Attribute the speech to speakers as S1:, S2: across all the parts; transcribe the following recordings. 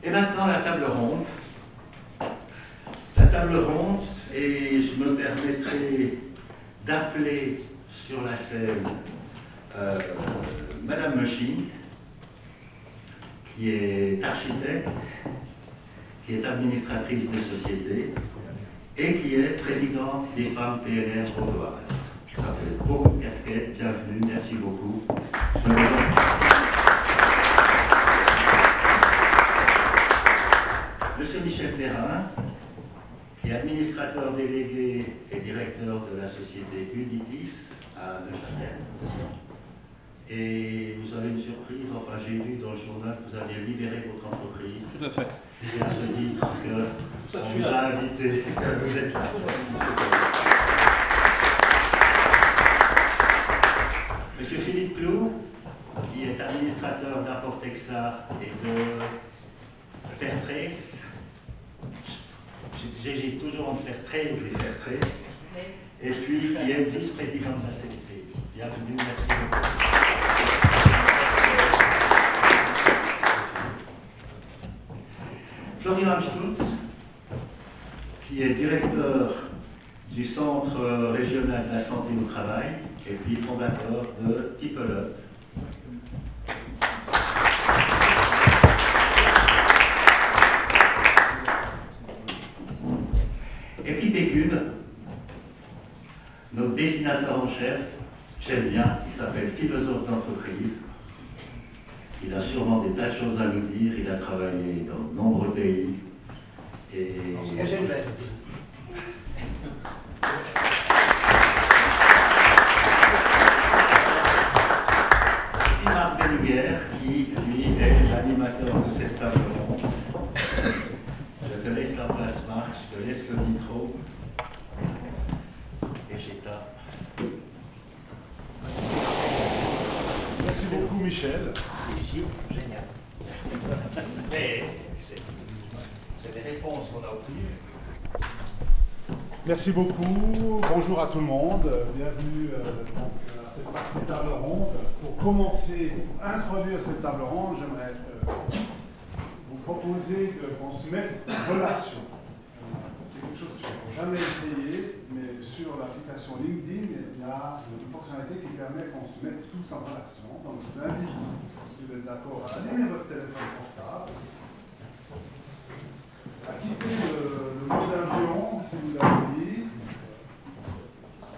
S1: Et maintenant la table ronde. La table ronde, et je me permettrai d'appeler sur la scène Madame Meuchy, qui est architecte, qui est administratrice de société et qui est présidente des femmes PLR vaudoises. Ça fait beaucoup de casquettes, bienvenue, merci beaucoup. Monsieur Michel Perrin, qui est administrateur délégué et directeur de la société Uditis à Neuchâtel. Et vous avez une surprise, enfin j'ai lu dans le journal que vous aviez libéré votre entreprise.
S2: Tout à fait.
S1: C'est à ce titre qu'on vous a invité, que vous êtes là. Monsieur Philippe Clou, qui est administrateur d'Importexa et de Fairtrace. J'hésite toujours entre Fairtrade et Fairtrace. Et puis qui est vice-président de la CLC. Bienvenue, merci beaucoup. Florian Stutz, qui est directeur du Centre régional de la santé au travail et puis fondateur de People Up. Et puis Pécube, notre dessinateur en chef, j'aime bien, qui s'appelle philosophe d'entreprise. Il a sûrement des tas de choses à nous dire, il a travaillé dans de nombreux pays. Et
S3: projet de l'Est.
S1: Et Marc Beluguer, qui lui est l'animateur de cette table ronde. Je te laisse la place, Marc, je te laisse le micro. Et j'éteins.
S4: Merci beaucoup, Michel.
S3: Génial.
S1: Mais c'est des réponses qu'on a obtenues.
S4: Merci beaucoup. Bonjour à tout le monde. Bienvenue à cette partie table ronde. Pour commencer, pour introduire cette table ronde, j'aimerais vous proposer qu'on se mette en relation. C'est quelque chose que je n'ai jamais essayé, mais sur l'application LinkedIn, il y a une fonctionnalité qui permet qu'on se mette tous en relation. Donc, je vous invite, si vous êtes d'accord, à allumer votre téléphone portable, à quitter le mode avion, si vous l'avez mis,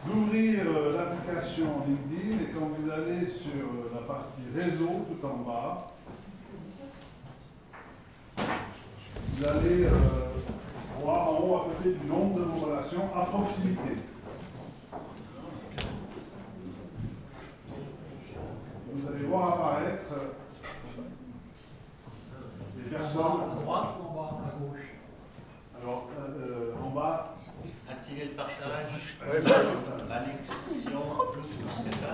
S4: d'ouvrir l'application LinkedIn, et quand vous allez sur la partie réseau, tout en bas, vous allez voir en haut à côté du nombre de vos relations à proximité. Vous allez voir apparaître des personnes.
S3: À droite ou en bas, à gauche?
S4: Alors, en bas.
S1: Activer le partage, l'annexion Bluetooth, c'est ça?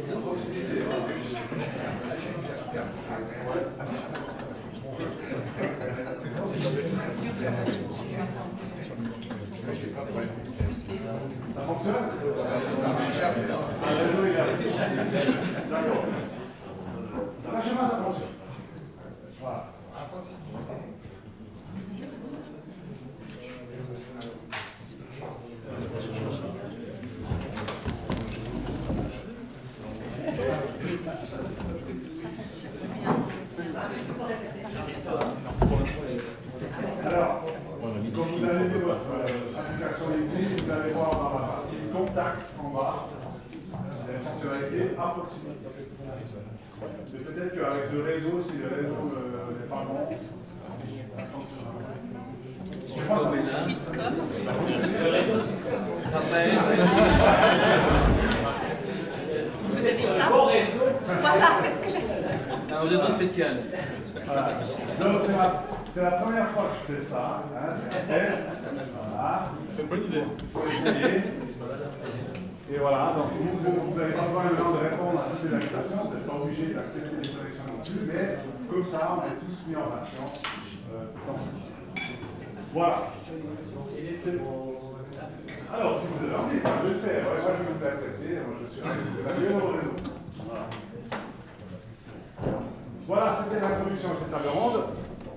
S4: À proximité. Ça fonctionne? D'accord. La schéma, ça fonctionne. Voilà. Alors, quand vous allez voir votre application LinkedIn, vous allez voir dans la partie contact en bas les fonctionnalités à proximité. Mais peut-être qu'avec le réseau, si le réseau n'est pas bon,
S3: Le réseau Swisscom.
S5: Vous avez ça?
S3: Bon réseau.
S5: Voilà, c'est ce que j'ai.
S2: Un réseau spécial.
S4: voilà. Donc c'est la première fois que je fais ça. Hein, c'est un test. Voilà.
S2: C'est une bonne idée.
S4: Il faut essayer. Et voilà, donc vous n'avez pas besoin maintenant de répondre à toutes les invitations, vous n'êtes pas obligé d'accepter les connexions non plus, mais comme ça, on est tous mis en relation dans cette site. Voilà. Alors, si vous devez en dire, je vais le faire. Ouais, moi, je vais vous accepter. Moi, je suis la mieux dans le réseau. Voilà. Voilà, c'était l'introduction à cette table ronde.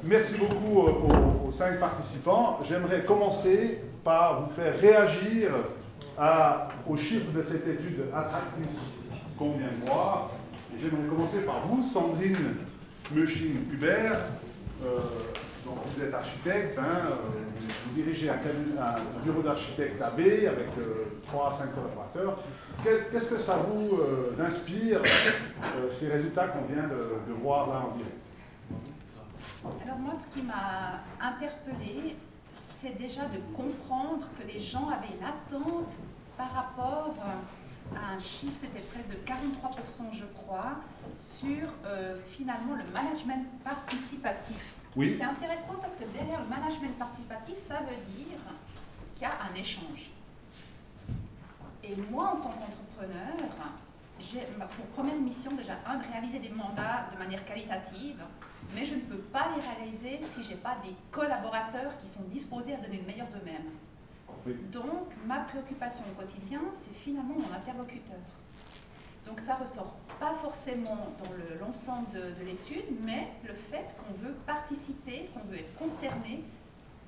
S4: Merci beaucoup aux 5 participants. J'aimerais commencer par vous faire réagir aux chiffres de cette étude Attractis qu'on vient de voir. J'aimerais commencer par vous, Sandrine Meuching-Hubert. Donc vous êtes architecte, hein, vous dirigez un bureau d'architecte AB avec 3 à 5 collaborateurs. Qu'est-ce que ça vous inspire, ces résultats qu'on vient de voir là en direct?
S5: Alors moi, ce qui m'a interpellée, c'est déjà de comprendre que les gens avaient une attente par rapport à un chiffre, c'était près de 43%, je crois, sur finalement le management participatif.
S4: Oui.
S5: C'est intéressant parce que derrière le management participatif, ça veut dire qu'il y a un échange. Et moi, en tant qu'entrepreneur, j'ai pour première mission déjà, de réaliser des mandats de manière qualitative, mais je ne peux pas les réaliser si je n'ai pas des collaborateurs qui sont disposés à donner le meilleur d'eux-mêmes.
S4: Oui.
S5: Donc, ma préoccupation au quotidien, c'est finalement mon interlocuteur. Donc, ça ne ressort pas forcément dans l'ensemble de l'étude, mais le fait qu'on veut participer, qu'on veut être concerné,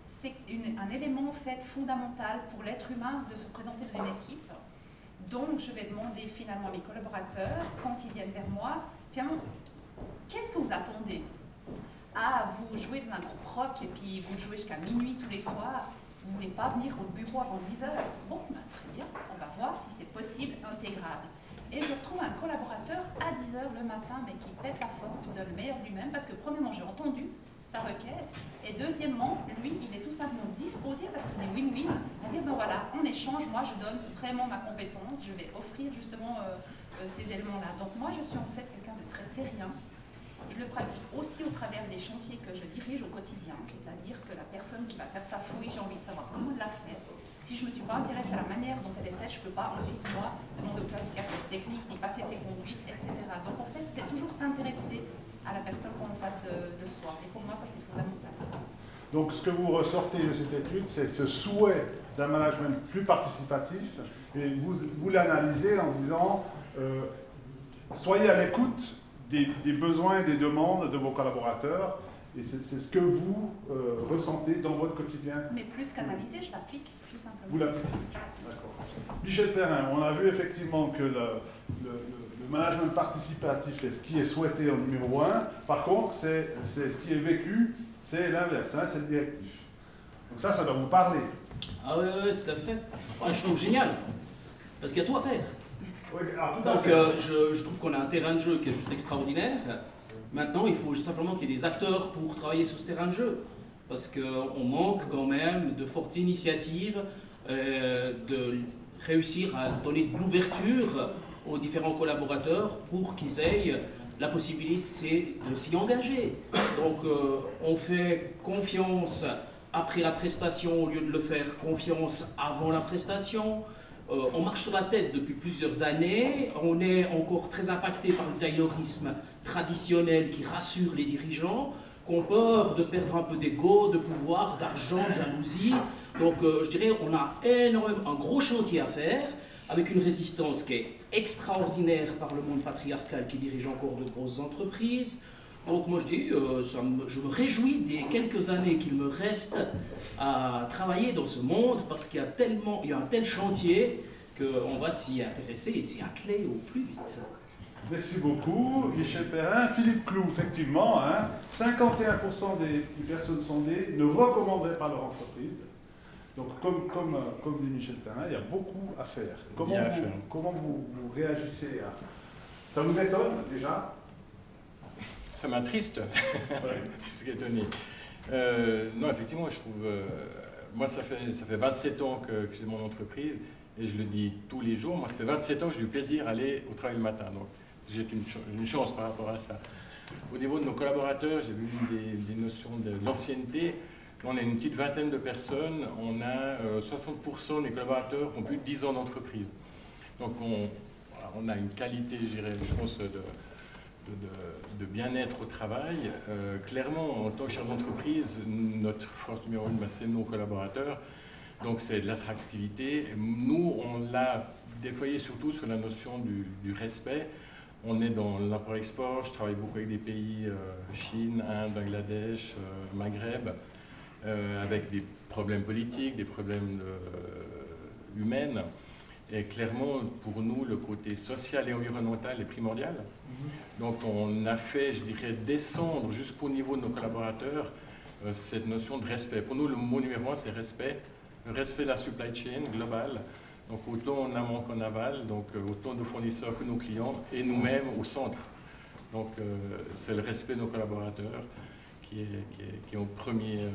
S5: c'est un élément en fait, fondamental pour l'être humain de se présenter dans une équipe. Donc, je vais demander finalement à mes collaborateurs, quand ils viennent vers moi, finalement, qu'est-ce que vous attendez? Ah, vous jouez dans un groupe rock et puis vous jouez jusqu'à minuit tous les soirs. Vous ne voulez pas venir au bureau avant 10 heures? Bon, ben, très bien, on va voir si c'est possible, intégrable. Et je retrouve un collaborateur à 10 heures le matin, mais qui pète la forme, qui donne le meilleur de lui-même, parce que premièrement, j'ai entendu sa requête, et deuxièmement, lui, il est tout simplement disposé, parce qu'il est win-win, à dire, ben voilà, en échange, moi, je donne vraiment ma compétence, je vais offrir justement ces éléments-là. Donc moi, je suis en fait quelqu'un de très terrien. Je le pratique aussi au travers des chantiers que je dirige au quotidien, c'est-à-dire que la personne qui va faire sa fouille, j'ai envie de savoir comment elle l'a fait. Si je ne me suis pas intéressée à la manière dont elle est faite, je ne peux pas ensuite, moi, demander au planificateur technique, d'y passer ses conduites, etc. Donc en fait, c'est toujours s'intéresser à la personne qu'on face de soi. Et pour moi, ça, c'est fondamental. Donc
S4: ce que vous ressortez de cette étude, c'est ce souhait d'un management plus participatif, et vous l'analysez en disant soyez à l'écoute des besoins et des demandes de vos collaborateurs, et c'est ce que vous ressentez dans votre quotidien. Mais plus qu'analyser, je l'applique, tout simplement. Vous l'appliquez, d'accord. Michel Perrin, on a vu effectivement que le management participatif est ce qui est souhaité en numéro 1, par contre, c'est ce qui est vécu, c'est l'inverse, hein, c'est le directif. Donc ça doit vous parler.
S2: Ah oui, tout à fait. Ouais, je trouve génial, parce qu'il y a tout à faire.
S4: Oui, alors,
S2: donc je trouve qu'on a un terrain de jeu qui est juste extraordinaire. Maintenant, il faut simplement qu'il y ait des acteurs pour travailler sur ce terrain de jeu. Parce qu'on manque quand même de fortes initiatives, de réussir à donner de l'ouverture aux différents collaborateurs pour qu'ils aient la possibilité de s'y engager. Donc on fait confiance après la prestation au lieu de le faire confiance avant la prestation. On marche sur la tête depuis plusieurs années, on est encore très impacté par le taylorisme traditionnel qui rassure les dirigeants, qu'on peur de perdre un peu d'ego, de pouvoir, d'argent, de jalousie. Donc je dirais on a énormément, un gros chantier à faire, avec une résistance qui est extraordinaire par le monde patriarcal qui dirige encore de grosses entreprises. Donc moi je dis, je me réjouis des quelques années qu'il me reste à travailler dans ce monde, parce qu'il y a un tel chantier qu'on va s'y intéresser et s'y atteler au plus vite.
S4: Merci beaucoup, Michel Perrin. Philippe Cloux, effectivement, hein, 51% des personnes sondées ne recommanderaient pas leur entreprise. Donc comme dit Michel Perrin, il y a beaucoup à faire. Comment vous réagissez à... Ça vous étonne déjà?
S6: Ça m'attriste, je suis étonné. Non, effectivement, je trouve... moi, ça fait 27 ans que j'ai mon entreprise, et je le dis tous les jours. Moi, ça fait 27 ans que j'ai eu plaisir à aller au travail le matin. Donc, j'ai une chance par rapport à ça. Au niveau de nos collaborateurs, j'ai vu des notions d'ancienneté. Là, on a une petite vingtaine de personnes. On a 60% des collaborateurs qui ont plus de 10 ans d'entreprise. Donc, on a une qualité, je pense, de bien-être au travail. Clairement, en tant que chef d'entreprise, notre force numéro 1, c'est nos collaborateurs. Donc c'est de l'attractivité. Nous, on l'a déployé surtout sur la notion du respect. On est dans l'import-export, je travaille beaucoup avec des pays, Chine, Inde, Bangladesh, Maghreb, avec des problèmes politiques, des problèmes humains. Et clairement, pour nous, le côté social et environnemental est primordial. Donc on a fait, je dirais, descendre jusqu'au niveau de nos collaborateurs cette notion de respect. Pour nous, le mot numéro 1, c'est respect. Le respect de la supply chain globale. Donc autant en amont qu'en aval, donc autant nos fournisseurs que nos clients et nous-mêmes au centre. Donc c'est le respect de nos collaborateurs qui est au premièrement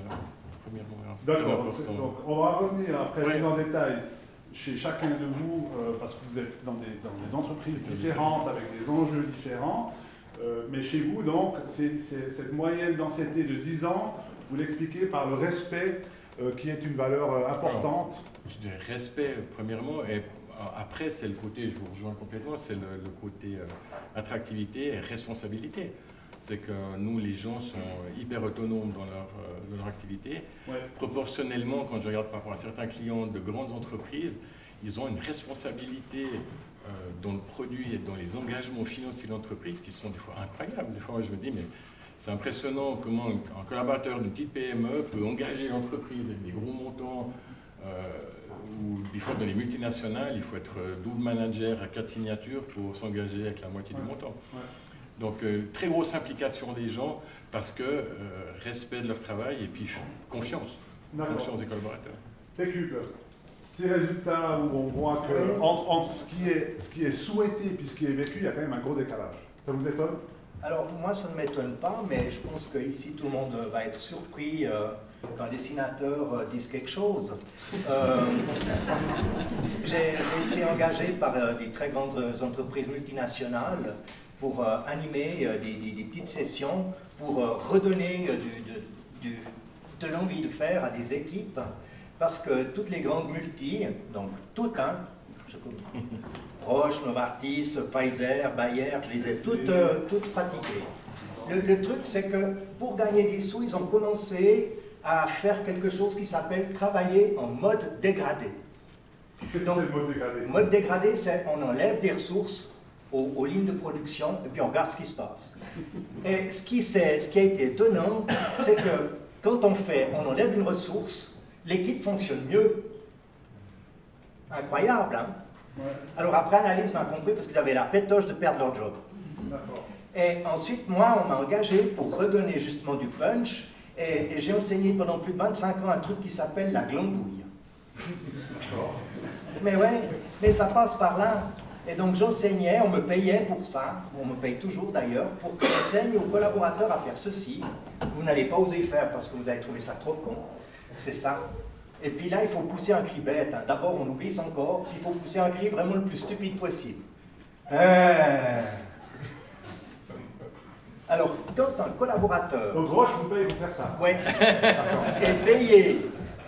S4: D'accord,
S6: important.
S4: donc on va revenir après plus en détail chez chacun de vous, parce que vous êtes dans des entreprises différentes, avec des enjeux différents, mais chez vous, donc, cette moyenne d'ancienneté de 10 ans, vous l'expliquez par le respect qui est une valeur importante.
S6: Alors, je dirais respect, premièrement, et après, c'est le côté, je vous rejoins complètement, c'est le côté attractivité et responsabilité. C'est que nous, les gens sont hyper autonomes dans leur activité.
S4: Ouais.
S6: Proportionnellement, quand je regarde par rapport à certains clients de grandes entreprises, ils ont une responsabilité dans le produit et dans les engagements financiers de l'entreprise qui sont des fois incroyables. Des fois, je me dis, mais c'est impressionnant comment un collaborateur d'une petite PME peut engager l'entreprise avec des gros montants, ou des fois dans les multinationales, il faut être double manager à 4 signatures pour s'engager avec la moitié du montant. Ouais. Donc, très grosse implication des gens parce que respect de leur travail et puis confiance des collaborateurs.
S4: Pécube, ces résultats où on voit que entre ce qui est souhaité et ce qui est vécu, il y a quand même un gros décalage. Ça vous étonne?
S3: Alors, moi, ça ne m'étonne pas, mais je pense qu'ici, tout le monde va être surpris quand les dessinateurs disent quelque chose. J'ai été engagé par des très grandes entreprises multinationales pour animer des petites sessions, pour redonner de l'envie de faire à des équipes, parce que toutes les grandes multis, donc toutes, hein, Roche, Novartis, Pfizer, Bayer, je les ai toutes pratiquées. Le truc, c'est que pour gagner des sous, ils ont commencé à faire quelque chose qui s'appelle travailler en mode dégradé.
S4: Qu'est-ce que c'est le mode dégradé?
S3: Le mode dégradé, c'est on enlève des ressources aux lignes de production et puis on regarde ce qui se passe. Et ce qui a été étonnant, c'est que quand on enlève une ressource, l'équipe fonctionne mieux. Incroyable, hein? Ouais. Alors après analyse, on a compris parce qu'ils avaient la pétoche de perdre leur job. Et ensuite, moi, on m'a engagé pour redonner justement du punch et j'ai enseigné pendant plus de 25 ans un truc qui s'appelle la glandouille. Mais ouais, mais ça passe par là. Et donc j'enseignais, on me payait pour ça, on me paye toujours d'ailleurs, pour que j'enseigne aux collaborateurs à faire ceci. Vous n'allez pas oser faire parce que vous avez trouvé ça trop con. C'est ça. Et puis là, il faut pousser un cri bête. Hein. D'abord, on oublie son corps, puis il faut pousser un cri vraiment le plus stupide possible. Alors, quand un collaborateur...
S4: Donc Roche vous paye pour faire ça?
S3: Oui. Est payé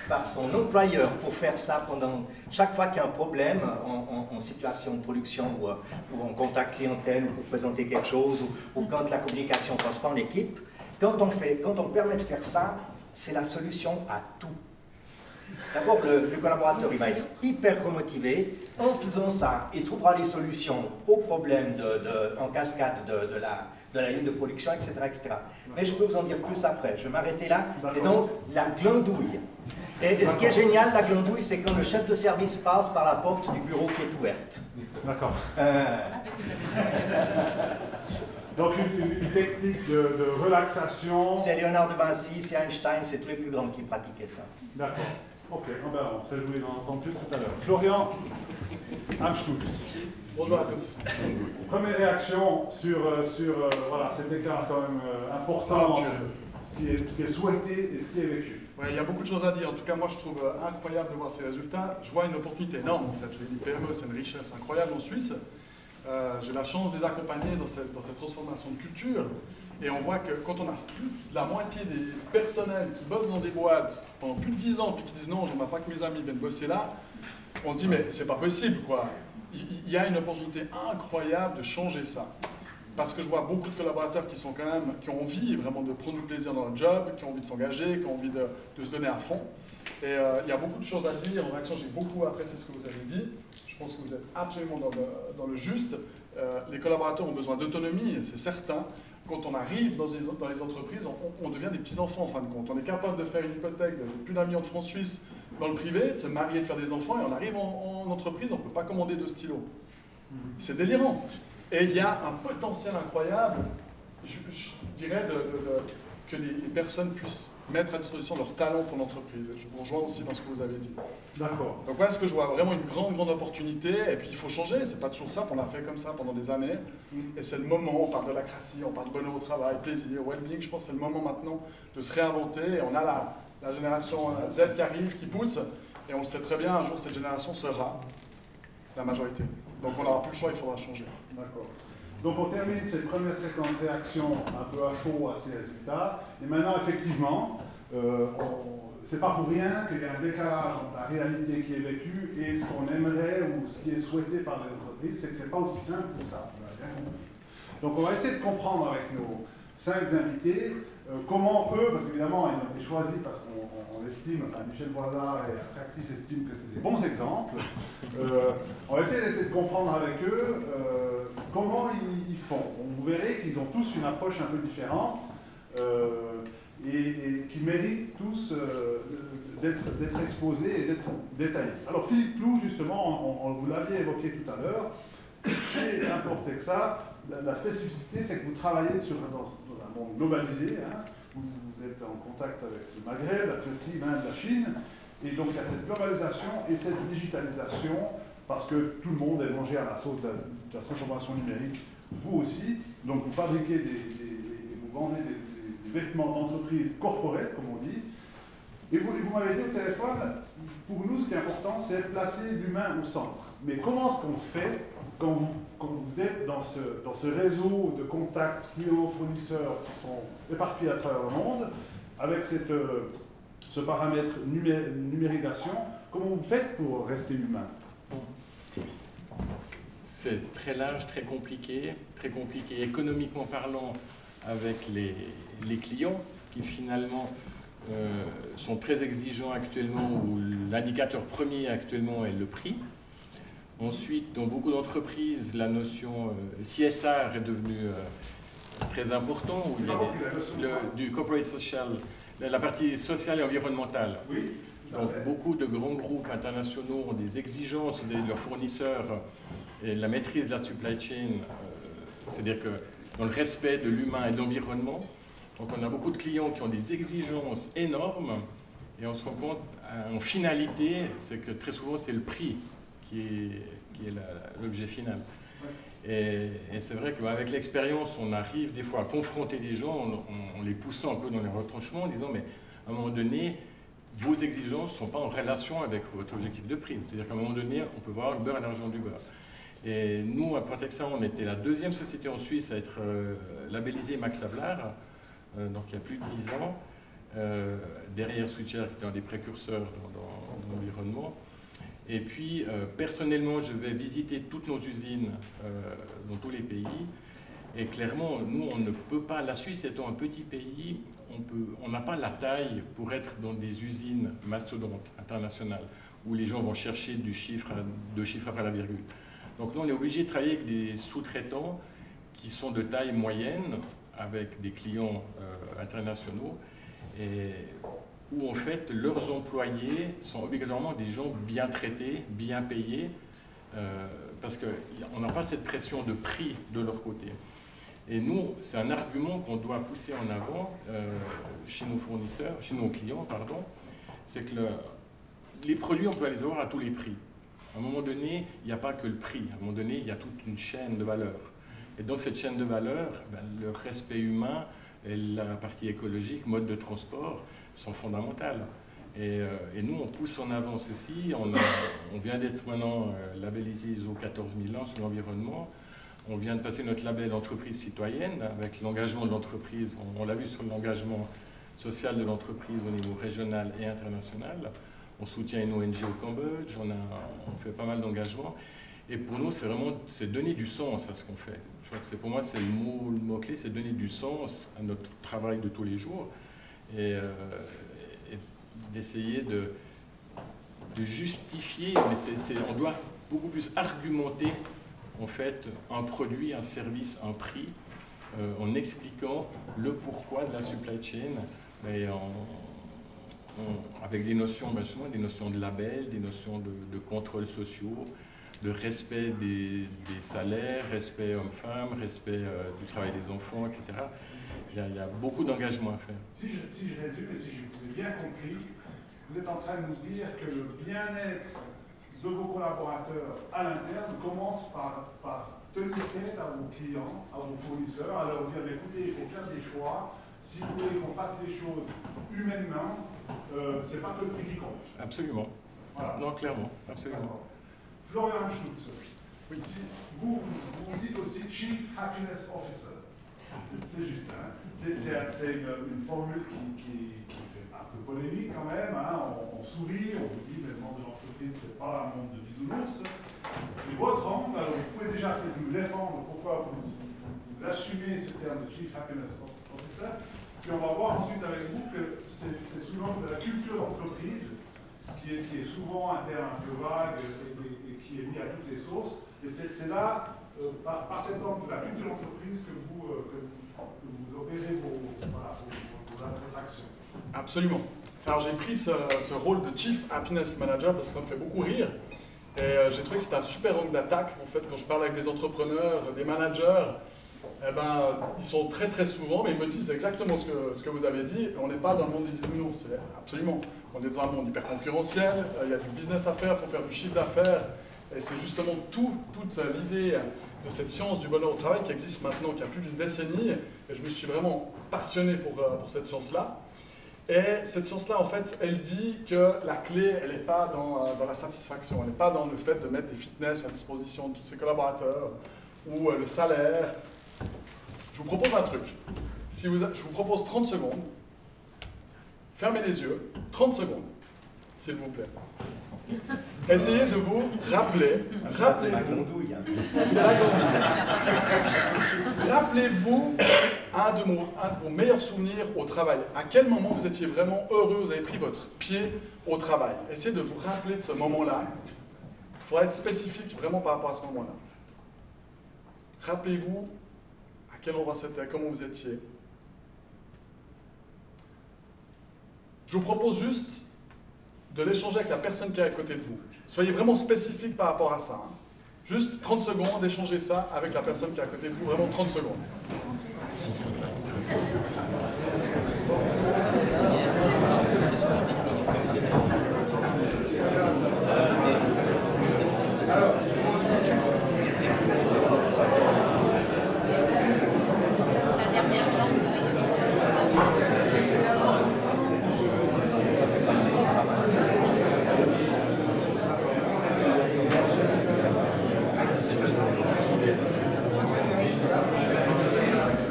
S3: par son employeur pour faire ça pendant chaque fois qu'il y a un problème en situation de production ou en contact clientèle ou pour présenter quelque chose ou quand la communication ne passe pas en équipe, quand on permet de faire ça, c'est la solution à tout. D'abord, le collaborateur il va être hyper remotivé. En faisant ça, il trouvera les solutions aux problèmes en cascade de la ligne de production, etc., etc. Mais je peux vous en dire plus après. Je vais m'arrêter là. Et donc, la glandouille. Et ce qui est génial, la glandouille, c'est quand le chef de service passe par la porte du bureau qui est ouverte.
S4: D'accord. Donc une technique de relaxation.
S3: C'est Léonard de Vinci, c'est Einstein, c'est tous les plus grands qui pratiquaient ça.
S4: D'accord. Ok, on se réjouit d'en entendre plus tout à l'heure. Florian Amstutz.
S7: Bonjour à tous.
S4: Première réaction sur voilà, cet écart quand même important entre ce qui est souhaité et ce qui est vécu.
S7: Ouais, il y a beaucoup de choses à dire. En tout cas, moi, je trouve incroyable de voir ces résultats. Je vois une opportunité énorme, en fait. Les PME, c'est une richesse incroyable en Suisse. J'ai la chance de les accompagner dans cette transformation de culture. Et on voit que quand on a plus de la moitié des personnels qui bossent dans des boîtes pendant plus de 10 ans, puis qui disent non, je n'aimerais pas que mes amis viennent bosser là, on se dit mais c'est pas possible, quoi. Il y a une opportunité incroyable de changer ça. parce que je vois beaucoup de collaborateurs qui sont quand même, qui ont envie vraiment de prendre du plaisir dans leur job, qui ont envie de s'engager, qui ont envie de se donner à fond. Et il y a beaucoup de choses à dire. En réaction, j'ai beaucoup apprécié ce que vous avez dit. Je pense que vous êtes absolument dans le juste. Les collaborateurs ont besoin d'autonomie, c'est certain. Quand on arrive dans les entreprises, on devient des petits-enfants en fin de compte. On est capable de faire une hypothèque de plus d'1 million de francs suisses dans le privé, de se marier, de faire des enfants, et on arrive en entreprise, on ne peut pas commander de stylo. C'est délirant. Et il y a un potentiel incroyable, je dirais, que les personnes puissent mettre à disposition leur talent pour l'entreprise. Je vous rejoins aussi dans ce que vous avez dit.
S4: D'accord.
S7: Donc voilà ce que je vois, vraiment une grande opportunité. Et puis il faut changer, c'est pas toujours ça, on l'a fait comme ça pendant des années. Et c'est le moment, on parle de lacratie, on parle de bonheur au travail, plaisir, well-being. Je pense que c'est le moment maintenant de se réinventer. Et on a la génération Z qui arrive, qui pousse. Et on le sait très bien, un jour cette génération sera la majorité. Donc on n'aura plus le choix, il faudra changer.
S4: D'accord. Donc on termine cette première séquence réaction un peu à chaud à ces résultats. Et maintenant, effectivement, c'est pas pour rien qu'il y a un décalage entre la réalité qui est vécue et ce qu'on aimerait ou ce qui est souhaité par les entreprises. C'est que c'est pas aussi simple que ça. Donc on va essayer de comprendre avec nos 5 invités comment eux, parce qu'évidemment ils ont été choisis parce qu'on estime, enfin Michel Voisard et Attractis estiment que c'est des bons exemples. On va essayer de comprendre avec eux comment ils font. Vous verrez qu'ils ont tous une approche un peu différente et qui méritent tous d'être exposés et d'être détaillés. Alors Philippe Clou, justement, on vous l'aviez évoqué tout à l'heure, chez Importexa, la spécificité, c'est que vous travaillez dans un monde globalisé. Hein. Vous êtes en contact avec le Maghreb, la Turquie, l'Inde, la Chine. Et donc il y a cette globalisation et cette digitalisation, parce que tout le monde est mangé à la sauce de la transformation numérique, vous aussi. Donc vous fabriquez vous vendez des vêtements d'entreprise corporate, comme on dit. Et vous m'avez dit au téléphone, pour nous, ce qui est important, c'est placer l'humain au centre. Mais comment est-ce qu'on fait quand vous êtes dans ce réseau de contacts clients, fournisseurs qui sont éparpillés à travers le monde, avec ce paramètre numérisation, comment vous faites pour rester humain?
S6: C'est très large, très compliqué économiquement parlant avec les clients qui finalement sont très exigeants actuellement, où l'indicateur premier actuellement est le prix. Ensuite, dans beaucoup d'entreprises, la notion CSR est devenue très importante, où il y a du corporate social, la partie sociale et environnementale.
S4: Oui.
S6: Donc beaucoup de grands groupes internationaux ont des exigences vis-à-vis de leurs fournisseurs et la maîtrise de la supply chain, c'est-à-dire que dans le respect de l'humain et de l'environnement. Donc on a beaucoup de clients qui ont des exigences énormes et on se rend compte en finalité, c'est que très souvent c'est le prix qui est l'objet final. Et c'est vrai qu'avec l'expérience, on arrive des fois à confronter les gens en les poussant un peu dans les retranchements, en disant mais à un moment donné, vos exigences ne sont pas en relation avec votre objectif de prix. C'est-à-dire qu'à un moment donné, on peut voir le beurre et l'argent du beurre. Et nous, à Importexa, on était la 2e société en Suisse à être labellisée Max Havelaar, donc il y a plus de 10 ans, derrière Switcher qui était un des précurseurs dans l'environnement. Et puis, personnellement, je vais visiter toutes nos usines dans tous les pays. Et clairement, nous, on ne peut pas, la Suisse étant un petit pays, on n'a pas la taille pour être dans des usines mastodontes internationales, où les gens vont chercher deux chiffres après la virgule. Donc nous, on est obligé de travailler avec des sous-traitants qui sont de taille moyenne, avec des clients internationaux, et où en fait leurs employés sont obligatoirement des gens bien traités, bien payés, parce qu'on n'a pas cette pression de prix de leur côté. Et nous, c'est un argument qu'on doit pousser en avant chez nos fournisseurs, chez nos clients, pardon, c'est que les produits, on peut les avoir à tous les prix. À un moment donné, il n'y a pas que le prix, à un moment donné, il y a toute une chaîne de valeur. Et dans cette chaîne de valeur, le respect humain et la partie écologique, mode de transport, sont fondamentales. Et nous, on pousse en avant ceci. On vient d'être maintenant labellisé ISO 14001 sur l'environnement. On vient de passer notre label entreprise citoyenne avec l'engagement de l'entreprise. On l'a vu sur l'engagement social de l'entreprise au niveau régional et international. On soutient une ONG au Cambodge, on fait pas mal d'engagements. Et pour nous, c'est donner du sens à ce qu'on fait. Je crois que pour moi, c'est le mot-clé, c'est donner du sens à notre travail de tous les jours et d'essayer de justifier, mais on doit beaucoup plus argumenter en fait un produit, un service, un prix, en expliquant le pourquoi de la supply chain, mais avec des notions, des notions de label, des notions de contrôles sociaux, de respect des salaires, respect hommes-femmes, respect du travail des enfants, etc. Il y a beaucoup d'engagement à faire.
S4: Si je résume et si je vous ai bien compris, vous êtes en train de nous dire que le bien-être de vos collaborateurs à l'interne commence par tenir tête à vos clients, à vos fournisseurs, à leur dire écoutez, il faut faire des choix. Si vous voulez qu'on fasse les choses humainement, c'est pas que le prix qui compte.
S6: Absolument.
S4: Voilà.
S6: Non, clairement, absolument.
S4: Florian Stutz, oui. Vous dites aussi Chief Happiness Officer. C'est juste, hein. C'est une formule qui fait un peu polémique quand même. Hein. On sourit, on vous dit, mais le monde de l'entreprise, c'est pas un monde de bisounours. Et votre angle, vous pouvez déjà peut-être nous défendre pourquoi vous assumez ce terme de Chief Happiness Officer. Puis on va voir ensuite avec vous que c'est souvent de la culture d'entreprise qui est souvent un terme un peu vague et qui est mis à toutes les sources. Et c'est là, par cet angle de la culture d'entreprise, que vous opérez vos actions.
S7: Absolument. Alors j'ai pris ce rôle de Chief Happiness Manager parce que ça me fait beaucoup rire. Et j'ai trouvé que c'était un super angle d'attaque. En fait, quand je parle avec des entrepreneurs, des managers, eh ben, ils sont très très souvent, mais ils me disent exactement ce que vous avez dit. On n'est pas dans le monde des bisounours, absolument. On est dans un monde hyper concurrentiel, il y a du business à faire, il faut faire du chiffre d'affaires. Et c'est justement toute l'idée de cette science du bonheur au travail qui existe maintenant, qui a plus d'une décennie. Et je me suis vraiment passionné pour cette science-là. Et cette science-là, en fait, elle dit que la clé, elle n'est pas dans la satisfaction, elle n'est pas dans le fait de mettre des fitness à disposition de tous ses collaborateurs ou le salaire. Je vous propose un truc. Je vous propose 30 secondes. Fermez les yeux. 30 secondes, s'il vous plaît. Essayez de vous rappeler.
S3: C'est la gondouille. Hein.
S7: C'est la gondouille. Rappelez-vous un de vos meilleurs souvenirs au travail. À quel moment vous étiez vraiment heureux, vous avez pris votre pied au travail. Essayez de vous rappeler de ce moment-là. Il faudra être spécifique vraiment par rapport à ce moment-là. Rappelez-vous à quel endroit c'était, comment vous étiez. Je vous propose juste de l'échanger avec la personne qui est à côté de vous. Soyez vraiment spécifique par rapport à ça. Hein. Juste 30 secondes, échangez ça avec la personne qui est à côté de vous. Vraiment 30 secondes.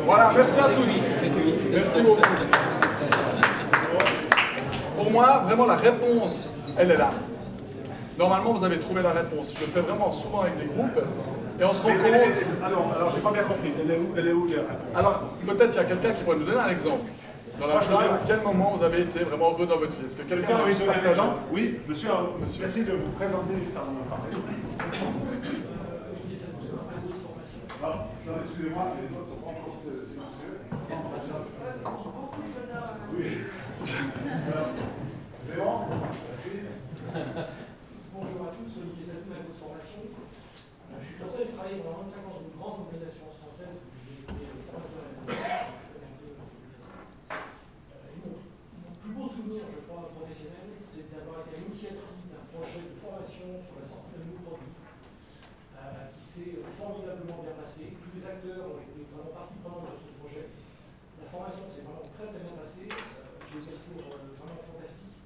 S7: Voilà, merci à tous. Merci beaucoup. Pour moi, vraiment, la réponse, elle est là. Normalement, vous avez trouvé la réponse. Je le fais vraiment souvent avec des groupes. Et on se rend compte...
S4: Alors, j'ai pas bien compris. Elle est où les réponses?
S7: Alors, peut-être il y a quelqu'un qui pourrait nous donner un exemple. Dans la salle, à quel moment vous avez été vraiment heureux dans votre vie? Est-ce que quelqu'un a juste
S4: donné un
S7: partagé?
S4: exemple? Oui, monsieur. Essayez de vous présenter juste avant de parler. Non, excusez-moi, les autres sont pas encore silencieux. Oui. Léon, merci.
S8: Bonjour à tous, Olivier Satou, ma grosse formation. Je suis français, j'ai travaillé pendant 25 ans dans une grande compagnie d'assurance française où j'ai été formateur à la Mon plus beau souvenir, je crois, professionnel, c'est d'avoir été à l'initiative d'un projet de formation sur la sortie de nouveaux produits qui s'est formidablement bien passé. Tous les acteurs ont été vraiment partie prenante sur ce projet. La formation s'est vraiment très très bien passée. J'ai eu des retours vraiment fantastiques.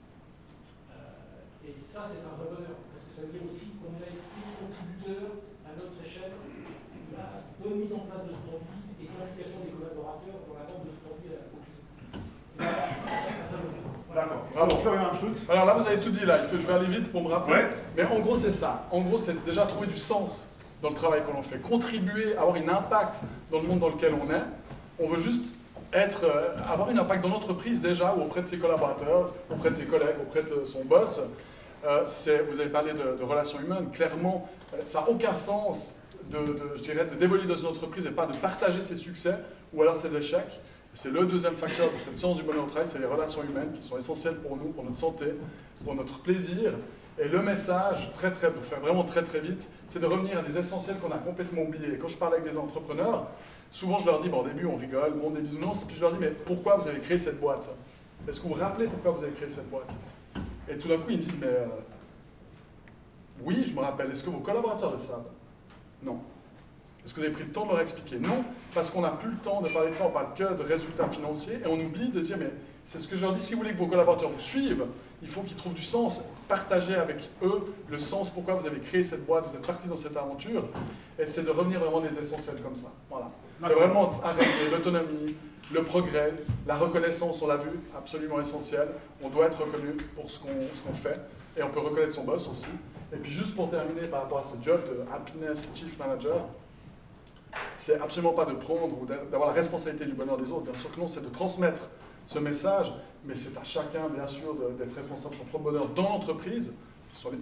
S8: Et ça, c'est un vrai bonheur, parce que ça veut dire aussi qu'on est tous contributeurs à notre échelle de la bonne mise en place de ce produit et de l'implication des collaborateurs dans la vente de ce produit à la conclusion.
S4: D'accord.
S7: Bravo.
S4: Florian Amstutz.
S7: Alors là, vous avez tout dit, là. Je vais aller vite pour me rappeler.
S4: Ouais.
S7: Mais en gros, c'est ça. En gros, c'est déjà trouver du sens dans le travail que l'on fait. Contribuer, avoir un impact dans le monde dans lequel on est. On veut juste avoir un impact dans l'entreprise déjà, ou auprès de ses collaborateurs, auprès de ses collègues, auprès de son boss. Vous avez parlé de relations humaines. Clairement, ça n'a aucun sens je dirais, d'évoluer dans une entreprise et pas de partager ses succès ou alors ses échecs. C'est le deuxième facteur de cette science du bonheur au travail, c'est les relations humaines qui sont essentielles pour nous, pour notre santé, pour notre plaisir. Et le message, pour faire vraiment très très vite, c'est de revenir à des essentiels qu'on a complètement oubliés. Quand je parle avec des entrepreneurs, souvent je leur dis, bon, au début on rigole, bon, des bisounours, puis je leur dis, mais pourquoi vous avez créé cette boîte? Est-ce que vous vous rappelez pourquoi vous avez créé cette boîte? Et tout d'un coup ils me disent, mais oui, je me rappelle, est-ce que vos collaborateurs le savent? Non. Est-ce que vous avez pris le temps de leur expliquer? Non, parce qu'on n'a plus le temps de parler de ça, on parle que de résultats financiers, et on oublie de dire, mais c'est ce que je leur dis, si vous voulez que vos collaborateurs vous suivent, il faut qu'ils trouvent du sens, partagez avec eux le sens, pourquoi vous avez créé cette boîte, vous êtes parti dans cette aventure, et c'est de revenir vraiment des essentiels comme ça. Voilà. C'est vraiment avec l'autonomie, le progrès, la reconnaissance, on l'a vu, absolument essentiel. On doit être reconnu pour ce qu'on fait, et on peut reconnaître son boss aussi. Et puis juste pour terminer par rapport à ce job de Happiness Chief Manager, c'est absolument pas de prendre ou d'avoir la responsabilité du bonheur des autres, bien sûr que non, c'est de transmettre ce message, mais c'est à chacun, bien sûr, d'être responsable de son propre bonheur dans l'entreprise.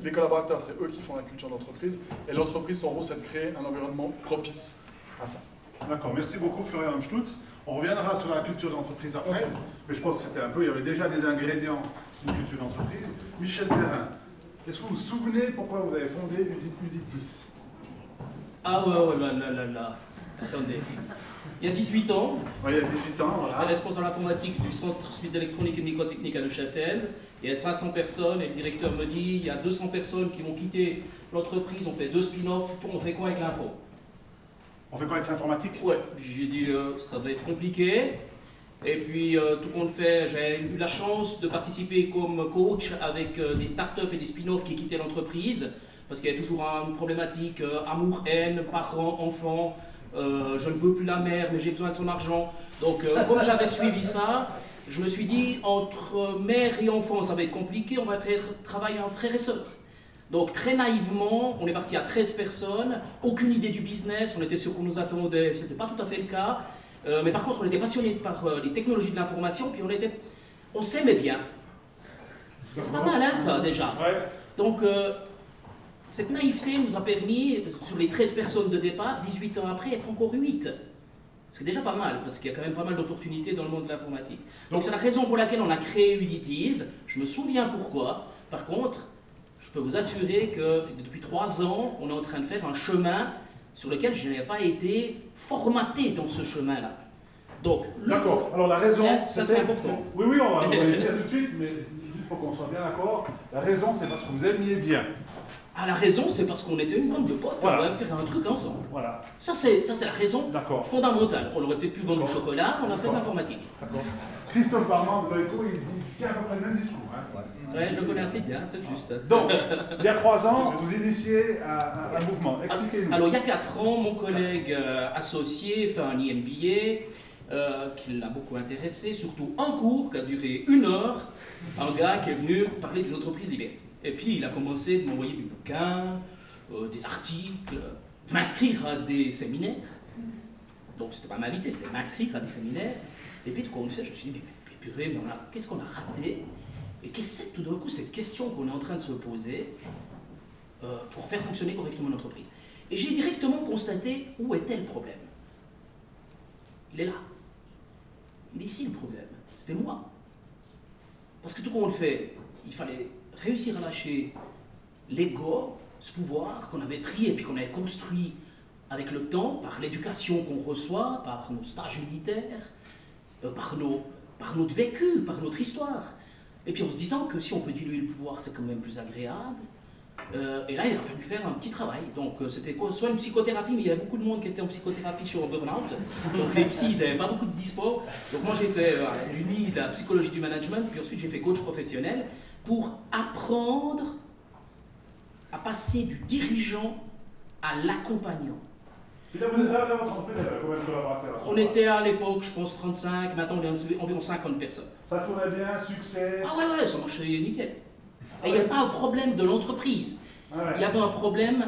S7: Les collaborateurs, c'est eux qui font la culture d'entreprise, et l'entreprise, son rôle, c'est de créer un environnement propice à ça.
S4: D'accord, merci beaucoup Florian Amstutz. On reviendra sur la culture d'entreprise après, mais je pense que c'était un peu, il y avait déjà des ingrédients d'une culture d'entreprise. Michel Perrin, est-ce que vous vous souvenez pourquoi vous avez fondé Uditis?
S2: Ah ouais, là. Attendez. Il y a 18 ans,
S4: il y a 18 ans, voilà.
S2: responsable informatique du Centre Suisse d'électronique et microtechnique à Neuchâtel. Il y a 500 personnes et le directeur me dit il y a 200 personnes qui vont quitter l'entreprise, on fait 2 spin-offs, on fait quoi avec l'info?
S4: On fait quoi avec l'informatique?
S2: Ouais, j'ai dit ça va être compliqué. Et puis tout compte fait, j'ai eu la chance de participer comme coach avec des startups et des spin-offs qui quittaient l'entreprise. Parce qu'il y a toujours une problématique amour-haine, parents, enfants. Je ne veux plus la mère, mais j'ai besoin de son argent. Donc, comme j'avais suivi ça, je me suis dit, entre mère et enfant, ça va être compliqué, on va faire travailler en frère et sœur. Donc, très naïvement, on est parti à 13 personnes, aucune idée du business, on était sûr qu'on nous attendait, ce n'était pas tout à fait le cas. Mais par contre, on était passionnés par les technologies de l'information, puis on s'aimait bien. C'est pas mal, hein, ça, déjà.
S4: Ouais.
S2: Donc, cette naïveté nous a permis, sur les 13 personnes de départ, 18 ans après, être encore 8. C'est déjà pas mal, parce qu'il y a quand même pas mal d'opportunités dans le monde de l'informatique. Donc c'est la raison pour laquelle on a créé Uditis. Je me souviens pourquoi. Par contre, je peux vous assurer que depuis 3 ans, on est en train de faire un chemin sur lequel je n'ai pas été formaté dans ce chemin-là. Donc,
S4: d'accord. Alors la raison,
S2: ça c'est important.
S4: Oui, on va y venir tout de suite, mais juste pour qu'on soit bien d'accord, la raison c'est parce que vous aimiez bien.
S2: Ah, la raison, c'est parce qu'on était une bande de potes,
S4: voilà.
S2: On va faire un truc ensemble.
S4: Voilà.
S2: Ça, c'est la raison fondamentale. On aurait peut-être pu vendre du chocolat, on a fait de l'informatique.
S4: D'accord. Christophe Barman de l'ECO, il dit à peu près le même discours. Hein.
S2: Ouais, je le connais assez bien, c'est juste.
S4: Donc, il y a 3 ans, vous initiez un mouvement. Expliquez-nous.
S2: Alors, il y a 4 ans, mon collègue associé fait un IMBA qui l'a beaucoup intéressé, surtout un cours qui a duré 1 heure, un gars qui est venu parler des entreprises libérées. Et puis il a commencé de m'envoyer des bouquins, des articles, de m'inscrire à des séminaires. Donc c'était pas m'inviter, c'était m'inscrire à des séminaires. Et puis tout compte fait, je me suis dit, mais purée, mais qu'est-ce qu'on a raté? Et qu'est-ce que c'est tout d'un coup cette question qu'on est en train de se poser pour faire fonctionner correctement l'entreprise? Et j'ai directement constaté où était le problème. Il est là. Il est ici le problème. C'était moi. Parce que tout compte fait, il fallait réussir à lâcher l'ego, ce pouvoir qu'on avait pris et puis qu'on avait construit avec le temps, par l'éducation qu'on reçoit, par nos stages militaires, par notre vécu, par notre histoire. Et puis en se disant que si on peut diluer le pouvoir, c'est quand même plus agréable. Et là, il a fallu faire un petit travail. Donc c'était soit une psychothérapie, mais il y avait beaucoup de monde qui était en psychothérapie sur burn-out. Donc les psys, ils n'avaient pas beaucoup de dispo. Donc moi, j'ai fait l'UNI de la psychologie du management, puis ensuite j'ai fait coach professionnel, pour apprendre à passer du dirigeant à l'accompagnant.
S4: Et là, vous êtes là, votre entreprise, elle avait combien de collaborateurs?
S2: On était à l'époque, je pense, 35, maintenant on est environ 50 personnes.
S4: Ça tournait bien, succès?
S2: Ah ouais, ça marchait nickel. Et il n'y a pas un problème de l'entreprise. Il y avait un problème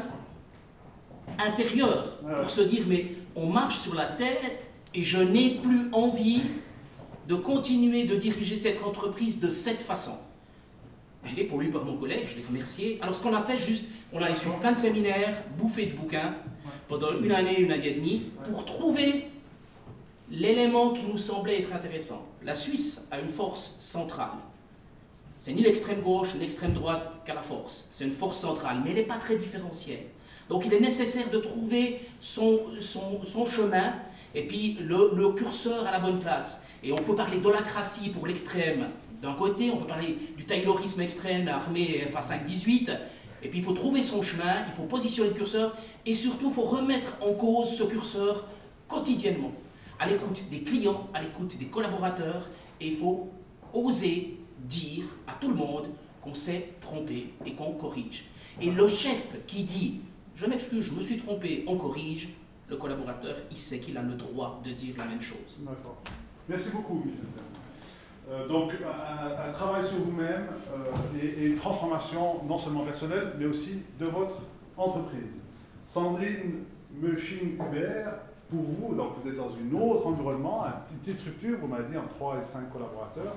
S2: intérieur pour se dire, mais on marche sur la tête et je n'ai plus envie de continuer de diriger cette entreprise de cette façon. J'ai été pourvu par mon collègue, je l'ai remercié. Alors ce qu'on a fait, juste, on allait suivre plein de séminaires, bouffer de bouquins, pendant une année et demie, pour trouver l'élément qui nous semblait être intéressant. La Suisse a une force centrale. C'est ni l'extrême gauche ni l'extrême droite qu'à la force. C'est une force centrale, mais elle n'est pas très différentielle. Donc il est nécessaire de trouver son chemin et puis le curseur à la bonne place. Et on peut parler d'holacratie pour l'extrême d'un côté, on peut parler du taylorisme extrême, armée FA5-18, et puis il faut trouver son chemin, il faut positionner le curseur, et surtout il faut remettre en cause ce curseur quotidiennement, à l'écoute des clients, à l'écoute des collaborateurs, et il faut oser dire à tout le monde qu'on s'est trompé et qu'on corrige. Et le chef qui dit « je m'excuse, je me suis trompé, on corrige », le collaborateur, il sait qu'il a le droit de dire la même chose.
S4: D'accord. Merci beaucoup, Michel. Donc, un travail sur vous-même et une transformation non seulement personnelle, mais aussi de votre entreprise. Sandrine Meuching-Hubert, pour vous, donc vous êtes dans un autre environnement, une petite structure, vous m'avez dit entre 3 et 5 collaborateurs.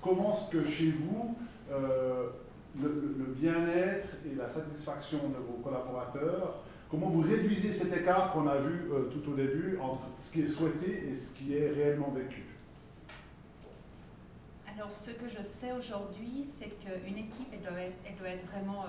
S4: Comment est-ce que chez vous, le bien-être et la satisfaction de vos collaborateurs, comment vous réduisez cet écart qu'on a vu tout au début entre ce qui est souhaité et ce qui est réellement vécu?
S5: Alors, ce que je sais aujourd'hui, c'est qu'une équipe, elle doit être vraiment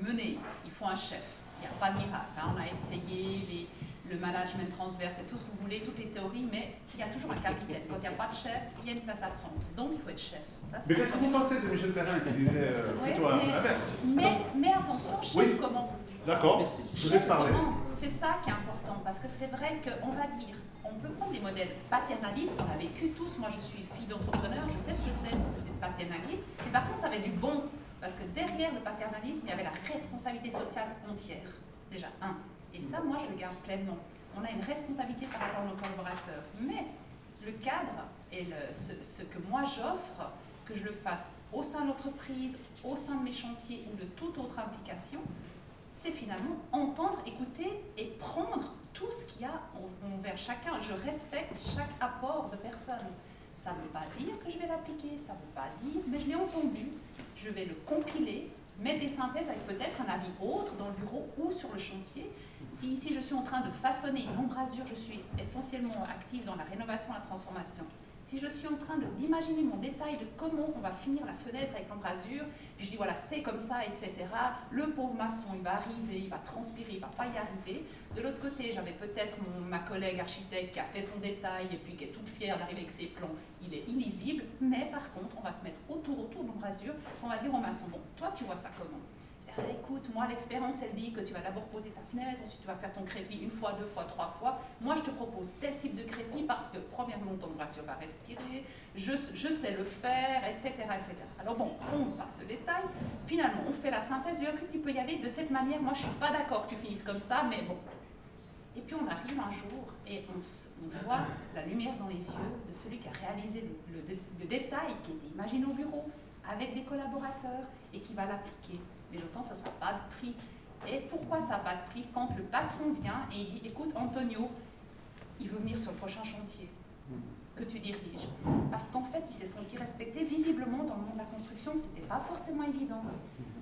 S5: menée. Il faut un chef. Il n'y a pas de miracle. Hein. On a essayé le management transverse et tout ce que vous voulez, toutes les théories, mais il y a toujours un capitaine. Quand il n'y a pas de chef, il y a une place à prendre. Donc, il faut être chef. Ça,
S4: mais qu'est-ce que vous pensez de Michel Perrin qui disait plutôt l'inverse?
S5: Mais attention, chef comment?
S4: D'accord, je vous laisse parler.
S5: C'est ça qui est important, parce que c'est vrai qu'on va dire, on peut prendre des modèles paternalistes qu'on a vécu tous. Moi, je suis fille d'entrepreneur, je sais ce que c'est d'être paternaliste. Et par contre, ça avait du bon, parce que derrière le paternalisme, il y avait la responsabilité sociale entière. Déjà, Et ça, moi, je le garde pleinement. On a une responsabilité par rapport à nos collaborateurs. Mais le cadre et ce que moi j'offre, que je le fasse au sein de l'entreprise, au sein de mes chantiers ou de toute autre implication, c'est finalement entendre, écouter et prendre tout ce qu'il y a envers chacun. Je respecte chaque apport de personne. Ça ne veut pas dire que je vais l'appliquer, ça ne veut pas dire, mais je l'ai entendu, je vais le compiler, mettre des synthèses avec peut-être un avis autre dans le bureau ou sur le chantier. Si ici je suis en train de façonner une embrasure, je suis essentiellement active dans la rénovation et la transformation. Si je suis en train d'imaginer mon détail de comment on va finir la fenêtre avec l'embrasure, puis je dis voilà, c'est comme ça, etc. Le pauvre maçon, il va arriver, il va transpirer, il ne va pas y arriver. De l'autre côté, j'avais peut-être ma collègue architecte qui a fait son détail et puis qui est toute fière d'arriver avec ses plans. Il est illisible, mais par contre, on va se mettre autour de l'embrasure, on va dire au maçon, bon, toi, tu vois ça comment? Écoute, moi l'expérience elle dit que tu vas d'abord poser ta fenêtre, ensuite tu vas faire ton crépi une fois, 2 fois, 3 fois. Moi je te propose tel type de crépi parce que premièrement ton embrasure va respirer, je sais le faire, etc., etc. Alors bon, on passe le détail, finalement on fait la synthèse, et que tu peux y aller de cette manière, moi je suis pas d'accord que tu finisses comme ça, mais bon. Et puis on arrive un jour et on voit la lumière dans les yeux de celui qui a réalisé le détail qui était imaginé au bureau avec des collaborateurs et qui va l'appliquer. Mais le temps, ça ne sera pas de prix. Et pourquoi ça n'a pas de prix? Quand le patron vient et il dit, écoute, Antonio, il veut venir sur le prochain chantier que tu diriges. Parce qu'en fait, il s'est senti respecté. Visiblement, dans le monde de la construction, ce n'était pas forcément évident.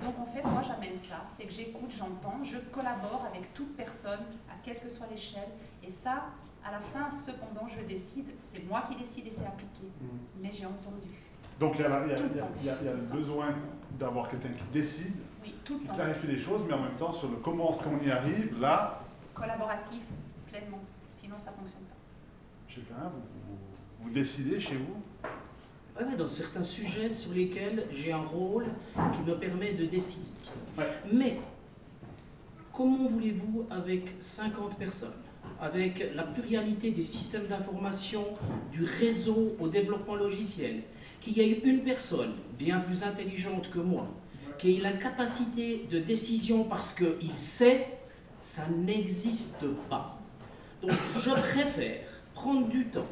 S5: Donc en fait, moi, j'amène ça. C'est que j'écoute, j'entends, je collabore avec toute personne, à quelle que soit l'échelle. Et ça, à la fin, cependant, je décide. C'est moi qui décide et c'est appliqué. Mais j'ai entendu.
S4: Donc il y a le besoin d'avoir quelqu'un qui décide, qui clarifie les choses, mais en même temps sur le comment est-ce qu'on y arrive, là... Collaboratif,
S5: pleinement, sinon ça ne fonctionne pas.
S4: Je sais pas, vous décidez chez vous?
S2: Oui, dans certains sujets sur lesquels j'ai un rôle qui me permet de décider. Ouais. Mais, comment voulez-vous avec 50 personnes, avec la pluralité des systèmes d'information, du réseau au développement logiciel, qu'il y ait une personne bien plus intelligente que moi, qui ait la capacité de décision parce qu'il sait Ça n'existe pas. Donc je préfère prendre du temps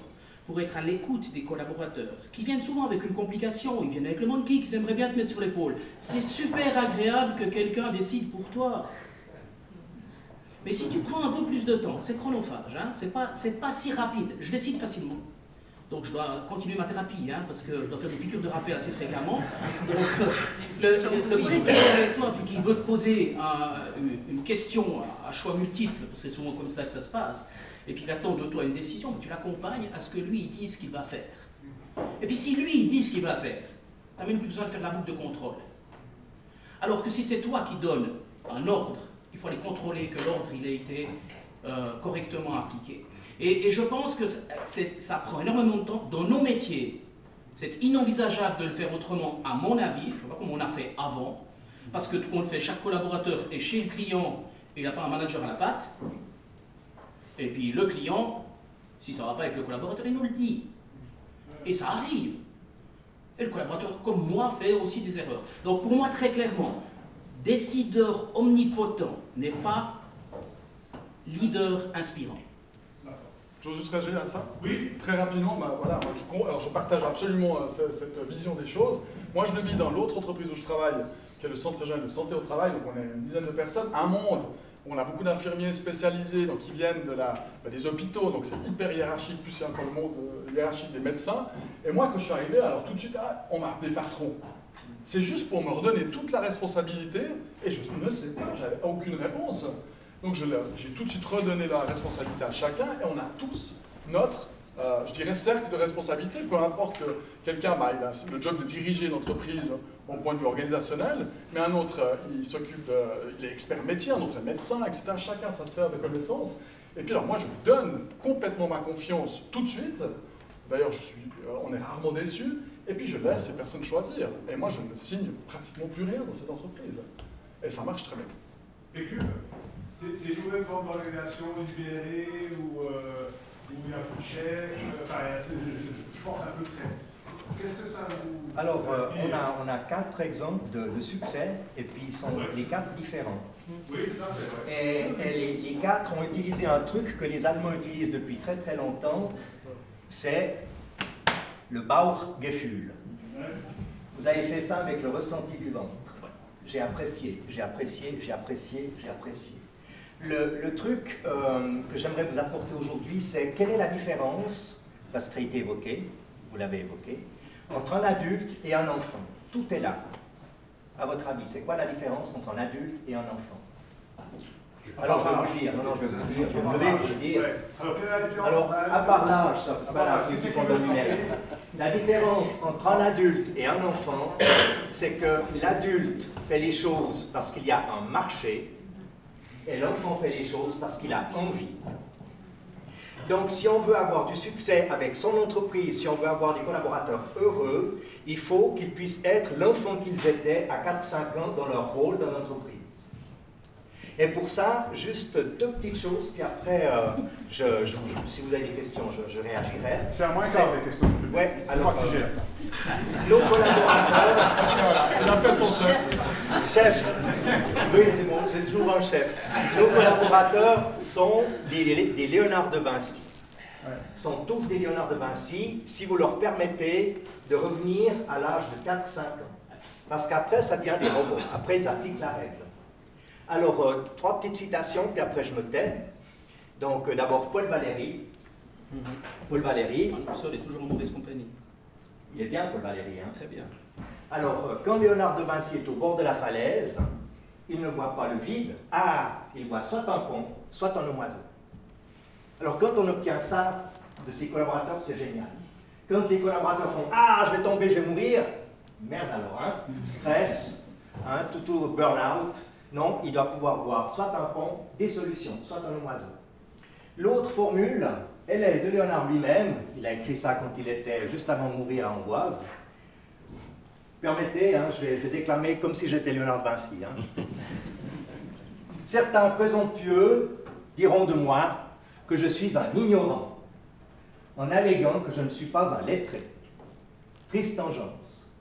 S2: pour être à l'écoute des collaborateurs, qui viennent souvent avec une complication, ils viennent avec le monkey, qu'ils aimeraient bien te mettre sur l'épaule. C'est super agréable que quelqu'un décide pour toi. Mais si tu prends un peu plus de temps, c'est chronophage, hein, c'est pas si rapide, je décide facilement. Donc je dois continuer ma thérapie, hein, parce que je dois faire des piqûres de rappel assez fréquemment. Donc le collègue qui est avec toi, puis qui veut te poser une question à choix multiples, parce que c'est souvent comme ça que ça se passe, et puis il attend de toi une décision, tu l'accompagnes à ce que lui il dise ce qu'il va faire. Et puis si lui il dit ce qu'il va faire, tu n'as même plus besoin de faire la boucle de contrôle. Alors que si c'est toi qui donnes un ordre, il faut aller contrôler que l'ordre il a été correctement appliqué. Et je pense que ça prend énormément de temps dans nos métiers. C'est inenvisageable de le faire autrement, à mon avis. Je ne sais pas comment on a fait avant, parce que on le fait, chaque collaborateur est chez le client, il n'a pas un manager à la patte. Et puis le client, si ça ne va pas avec le collaborateur, il nous le dit. Et ça arrive. Et le collaborateur, comme moi, fait aussi des erreurs. Donc pour moi, très clairement, décideur omnipotent n'est pas leader inspirant.
S7: J'ose juste réagir à ça?
S4: Oui.
S7: Très rapidement, voilà, alors je partage absolument cette vision des choses. Moi, je le vis dans l'autre entreprise où je travaille, qui est le Centre régional de santé au travail. Donc on est une dizaine de personnes, un monde où on a beaucoup d'infirmiers spécialisés, donc qui viennent des hôpitaux, donc c'est hyper hiérarchique, plus il y a encore le monde hiérarchique des médecins. Et moi, quand je suis arrivé, alors tout de suite, on m'a appelé patron. C'est juste pour me redonner toute la responsabilité, et je ne sais pas, j'avais aucune réponse. Donc j'ai tout de suite redonné la responsabilité à chacun, et on a tous notre, je dirais, cercle de responsabilité, peu importe que quelqu'un, il a le job de diriger une entreprise au point de vue organisationnel, mais un autre, il est expert métier, un autre est médecin, etc. Chacun sa sphère de connaissances. Et puis alors moi, je donne complètement ma confiance tout de suite. D'ailleurs, on est rarement déçus. Et puis je laisse ces personnes choisir. Et moi, je ne signe pratiquement plus rien dans cette entreprise. Et ça marche très bien.
S4: Et Cube, c'est une nouvelle forme d'organisation libérée où il y a plus de chefs, je force un peu le trait. Qu'est-ce que ça vous...
S3: Alors, on a 4 exemples de succès, et puis ils sont les 4 différents.
S4: Oui, tout à fait.
S3: Et les 4 ont utilisé un truc que les Allemands utilisent depuis très très longtemps, c'est le Bauchgefühl. Vous avez fait ça avec le ressenti du ventre. J'ai apprécié, j'ai apprécié, j'ai apprécié, j'ai apprécié. Le truc que j'aimerais vous apporter aujourd'hui, c'est quelle est la différence, parce que ça a été évoqué, vous l'avez évoqué, entre un adulte et un enfant. Tout est là. À votre avis, c'est quoi la différence entre un adulte et un enfant? Alors, je vais vous le dire. Non, je vais vous le dire. Je vais me lever pour le dire.
S4: Alors, quelle est la différence?
S3: Alors, à part l'âge, voilà, c'est ce qu'on numérique. La différence entre un adulte et un enfant, c'est que l'adulte fait les choses parce qu'il y a un marché, et l'enfant fait les choses parce qu'il a envie. Donc, si on veut avoir du succès avec son entreprise, si on veut avoir des collaborateurs heureux, il faut qu'ils puissent être l'enfant qu'ils étaient à 4-5 ans dans leur rôle dans l'entreprise. Et pour ça, juste 2 petites choses, puis après, si vous avez des questions, je réagirai.
S4: C'est à moi ça, les questions.
S3: Oui,
S4: c'est moi qui gère ça.
S3: Nos collaborateurs...
S7: Il a fait son chef.
S3: Chef. Oui, c'est bon, j'ai toujours un chef. Nos collaborateurs sont des Léonard de Vinci. Sont tous des Léonard de Vinci, si vous leur permettez de revenir à l'âge de 4-5 ans. Parce qu'après, ça devient des robots. Après, ils appliquent la règle. Alors, 3 petites citations, puis après je me tais. Donc, d'abord, Paul Valéry. Paul Valéry.
S2: Le sol est toujours en mauvaise compagnie.
S3: Il est bien, Paul Valéry. Hein?
S2: Très bien.
S3: Alors, quand Léonard de Vinci est au bord de la falaise, il ne voit pas le vide. Il voit soit un pont, soit un oiseau. Alors, quand on obtient ça de ses collaborateurs, c'est génial. Quand les collaborateurs font je vais tomber, je vais mourir, merde alors, hein? Stress, tout burn-out. Non, il doit pouvoir voir soit un pont, des solutions, soit un oiseau. L'autre formule, elle est de Léonard lui-même. Il a écrit ça quand il était juste avant de mourir à Amboise. Permettez, je vais déclamer comme si j'étais Léonard de Vinci. Certains présomptueux diront de moi que je suis un ignorant, en alléguant que je ne suis pas un lettré. Tristangeance.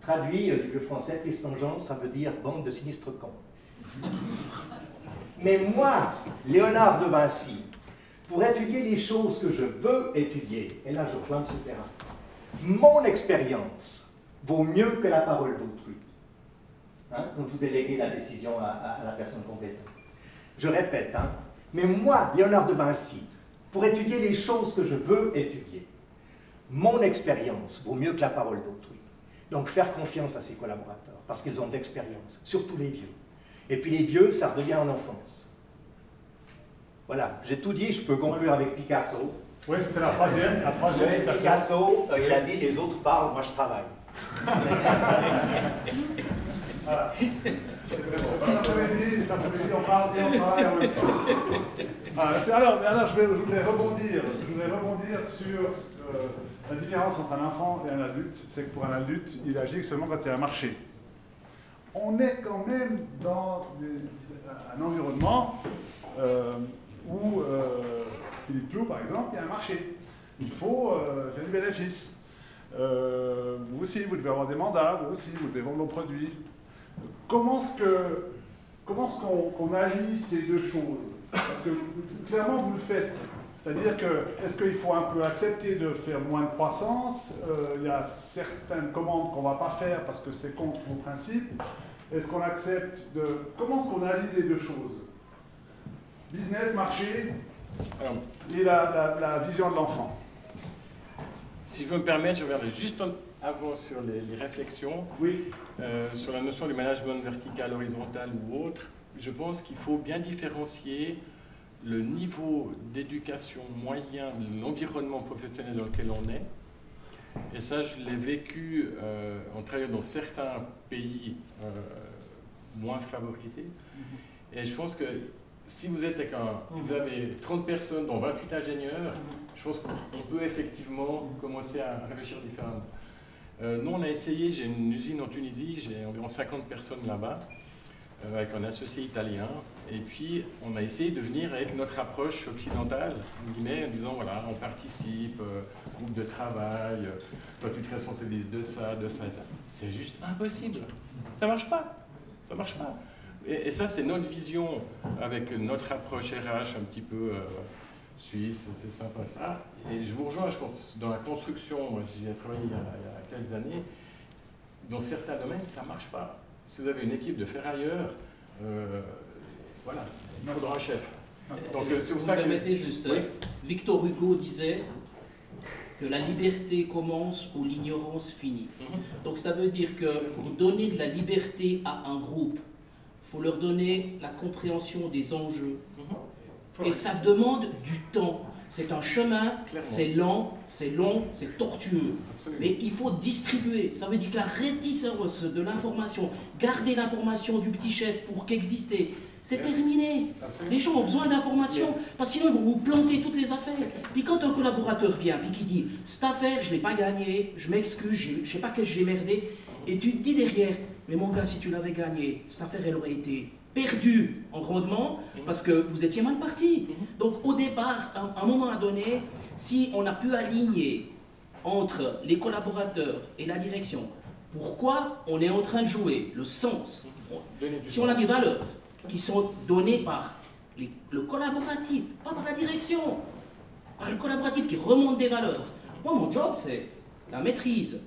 S3: Traduit du français, tristangeance, ça veut dire bande de sinistres cons. Mais moi, Léonard de Vinci, pour étudier les choses que je veux étudier, et là je rejoins M. Perrin, mon expérience vaut mieux que la parole d'autrui. Hein, donc vous déléguez la décision à la personne compétente. Je répète, hein, mais moi, Léonard de Vinci, pour étudier les choses que je veux étudier, mon expérience vaut mieux que la parole d'autrui. Donc faire confiance à ses collaborateurs, parce qu'ils ont d'expérience, surtout les vieux. Et puis les vieux, ça redevient en enfance. Voilà, j'ai tout dit, je peux conclure avec Picasso.
S4: Oui, c'était la troisième citation.
S3: Picasso, il a dit, les autres parlent, moi je travaille.
S4: Voilà. L'après-midi, on parle et on travaille en même temps. Alors, je voudrais rebondir sur la différence entre un enfant et un adulte. C'est que pour un adulte, il agit seulement quand il y a un marché. On est quand même dans un environnement où, Philippe Clou, par exemple, il y a un marché. Il faut faire du bénéfice. Vous aussi, vous devez avoir des mandats, vous aussi, vous devez vendre vos produits. Comment est-ce qu'on allie ces deux choses? Parce que clairement, vous le faites. C'est-à-dire que, est-ce qu'il faut un peu accepter de faire moins de croissance? Il y a certaines commandes qu'on ne va pas faire parce que c'est contre vos principes. Est-ce qu'on accepte de... Comment est-ce qu'on allie les deux choses? Business, marché et la vision de l'enfant.
S6: Si je veux me permettre, je reviendrai juste avant sur les réflexions,
S4: oui.
S6: Sur la notion du management vertical, horizontal ou autre. Je pense qu'il faut bien différencier le niveau d'éducation moyen de l'environnement professionnel dans lequel on est. Et ça, je l'ai vécu en travaillant dans certains pays moins favorisés. Et je pense que si vous êtes avec vous avez 30 personnes, dont 28 ingénieurs, je pense qu'on peut effectivement commencer à réfléchir différemment. Nous, on a essayé, j'ai une usine en Tunisie, j'ai environ 50 personnes là-bas, avec un associé italien, et puis on a essayé de venir avec notre approche occidentale, en disant voilà, on participe, groupe de travail, toi tu te responsabilises de ça, de ça et ça. C'est juste impossible, ça marche pas, ça marche pas. Et ça, c'est notre vision avec notre approche RH un petit peu suisse, c'est sympa ça. Et je vous rejoins, je pense, dans la construction, moi j'y ai travaillé il y a quelques années, dans certains domaines, ça ne marche pas. Si vous avez une équipe de ferrailleurs, voilà, il faudra un chef.
S2: Donc c'est pour ça que... Vous permettez juste, oui. Victor Hugo disait que la liberté commence où l'ignorance finit. Donc ça veut dire que pour donner de la liberté à un groupe, il faut leur donner la compréhension des enjeux. Et ça demande du temps. C'est un chemin, c'est lent, c'est long, c'est tortueux. Absolument. Mais il faut distribuer. Ça veut dire que la réticence de l'information, garder l'information du petit chef pour qu'exister, c'est terminé. Absolument. Les gens ont besoin d'informations, parce que sinon ils vont vous planter toutes les affaires. Puis quand un collaborateur vient et qui dit « cette affaire, je ne l'ai pas gagnée, je m'excuse, je ne sais pas que j'ai merdé », et tu te dis derrière « mais mon gars, si tu l'avais gagnée, cette affaire, elle aurait été perdu en rendement parce que vous étiez mal parti. » Donc au départ, à un moment donné, si on a pu aligner entre les collaborateurs et la direction, pourquoi on est en train de jouer le sens, si on a des valeurs qui sont données par le collaboratif, pas par la direction, par le collaboratif qui remonte des valeurs. Moi, mon job, c'est la maîtrise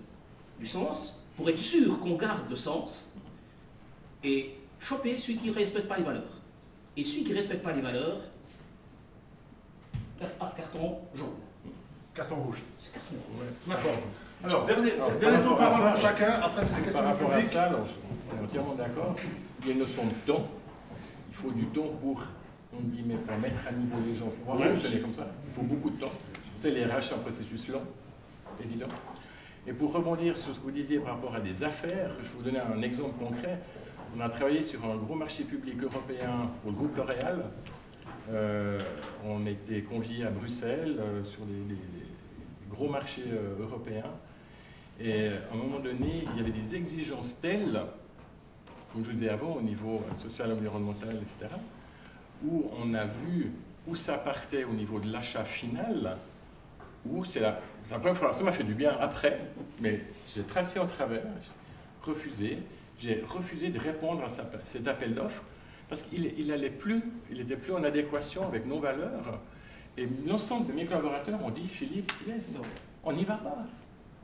S2: du sens pour être sûr qu'on garde le sens et choper celui qui ne respecte pas les valeurs. Et celui qui ne respecte pas les valeurs, carton jaune.
S4: Carton rouge.
S2: C'est carton rouge.
S4: Ouais. D'accord. Alors, dernier tour par parole pour chacun. Après, c'est des questions
S6: par rapport à
S4: publiques.
S6: ça, on est entièrement d'accord. Il y a une notion de temps. Il faut du temps pour mettre à niveau les gens, pour pouvoir fonctionner comme ça. Il faut beaucoup de temps. C'est les RH, c'est un processus lent, évident. Et pour rebondir sur ce que vous disiez par rapport à des affaires, je vais vous donner un exemple concret. On a travaillé sur un gros marché public européen pour le groupe L'Oréal. On était conviés à Bruxelles sur les gros marchés européens. Et à un moment donné, il y avait des exigences telles, comme je vous disais avant, au niveau social, environnemental, etc., où on a vu où ça partait au niveau de l'achat final, où c'est la première fois, ça m'a fait du bien après, mais j'ai tracé en travers, j'ai refusé de répondre à cet appel d'offres, parce qu'il n'était plus en adéquation avec nos valeurs. Et l'ensemble de mes collaborateurs ont dit, Philippe, on n'y va pas.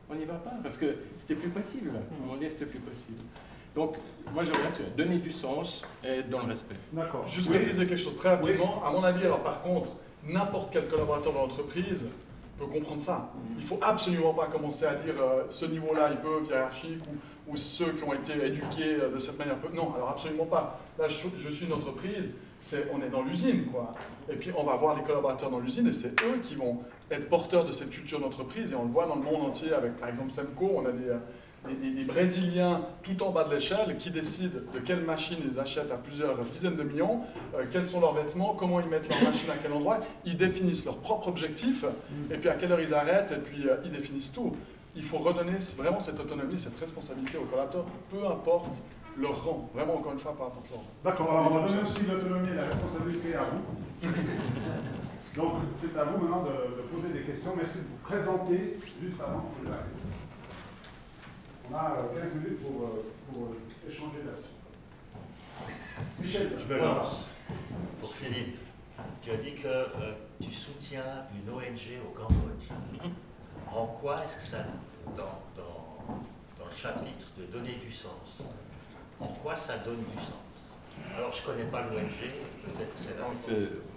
S6: On n'y va pas, parce que c'était plus possible. À un moment donné, c'était plus possible. Donc, moi, je reviens sur donner du sens et être dans le respect.
S4: D'accord.
S7: Juste préciser quelque chose très rapidement. À mon avis, alors par contre, n'importe quel collaborateur de l'entreprise peut comprendre ça. Il ne faut absolument pas commencer à dire ce niveau-là, il peut, hiérarchique, ou ceux qui ont été éduqués de cette manière peuvent. Non, alors absolument pas. Là, je suis une entreprise, on est dans l'usine, quoi. Et puis, on va voir les collaborateurs dans l'usine, et c'est eux qui vont être porteurs de cette culture d'entreprise, et on le voit dans le monde entier avec, par exemple, Semco, on a des Brésiliens tout en bas de l'échelle qui décident de quelle machine ils achètent à plusieurs dizaines de millions, quels sont leurs vêtements, comment ils mettent leur machine à quel endroit, ils définissent leurs propres objectifs, et puis à quelle heure ils arrêtent, et puis ils définissent tout. Il faut redonner vraiment cette autonomie, cette responsabilité aux collaborateurs, peu importe leur rang, vraiment encore une fois, peu importe leur rang.
S4: D'accord, alors on va donner aussi l'autonomie et la responsabilité à vous. Donc c'est à vous maintenant de poser des questions. Merci de vous présenter juste avant de poser la question. On a 15 minutes pour échanger là-dessus. Michel,
S1: je me lance. Pour Philippe, tu as dit que tu soutiens une ONG au Cambodge. En quoi est-ce que ça, dans le chapitre de donner du sens, en quoi ça donne du sens? Alors, je ne connais pas l'ONG, peut-être que c'est là.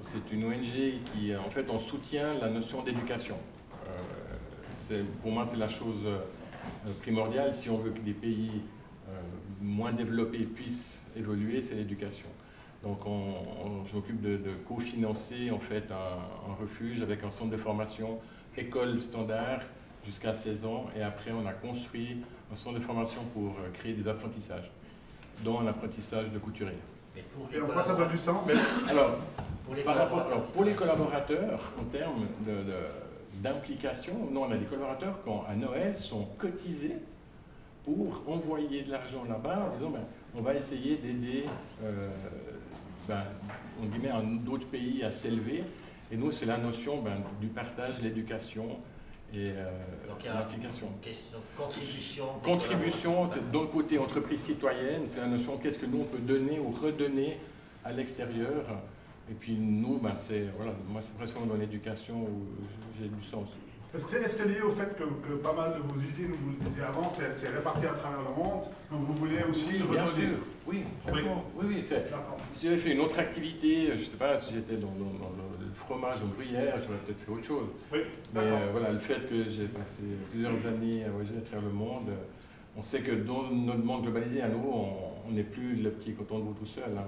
S6: C'est une ONG qui, en fait, on soutient la notion d'éducation. Pour moi, c'est la chose primordiale. Si on veut que des pays moins développés puissent évoluer, c'est l'éducation. Donc, je m'occupe de cofinancer, en fait, un refuge avec un centre de formation, école standard, jusqu'à 16 ans. Et après, on a construit un centre de formation pour créer des apprentissages, dont un apprentissage de couturier.
S4: Et en quoi ça donne du sens?
S6: Pour les collaborateurs, en termes d'implication, nous on a des collaborateurs qui, à Noël, sont cotisés pour envoyer de l'argent là-bas en disant on va essayer d'aider d'autres pays à s'élever. Et nous, c'est la notion du partage, l'éducation et l'implication. Contribution, dans le côté entreprise citoyenne, c'est la notion qu'est-ce que nous on peut donner ou redonner à l'extérieur. Et puis nous, moi c'est presque dans l'éducation où j'ai du sens.
S4: Est-ce que lié au fait que pas mal de vos usines, vous le disiez avant, c'est réparti à travers le monde, donc vous voulez aussi
S6: bien sûr, oui. Si j'avais fait une autre activité, je ne sais pas, si j'étais dans le fromage ou gruyère, j'aurais peut-être fait autre chose.
S4: Oui.
S6: Mais voilà, le fait que j'ai passé plusieurs années à voyager à travers le monde, on sait que dans notre monde globalisé, à nouveau, on n'est plus le petit coton de veau tout seul. Là,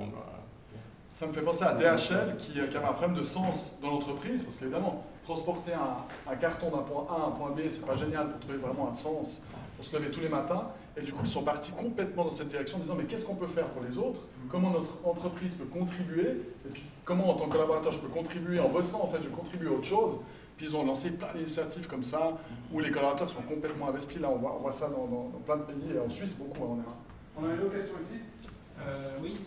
S7: ça me fait penser à DHL qui avait un problème de sens dans l'entreprise, parce qu'évidemment, transporter un carton d'un point A à un point B, c'est pas génial pour trouver vraiment un sens, pour se lever tous les matins. Et du coup, ils sont partis complètement dans cette direction en disant mais qu'est-ce qu'on peut faire pour les autres? Comment notre entreprise peut contribuer? Et puis comment en tant que collaborateur je peux contribuer en bossant, en fait, je contribue à autre chose. Puis ils ont lancé plein d'initiatives comme ça, où les collaborateurs sont complètement investis. Là, on voit ça dans plein de pays, en Suisse beaucoup.
S4: On a une autre question ici?
S9: Oui.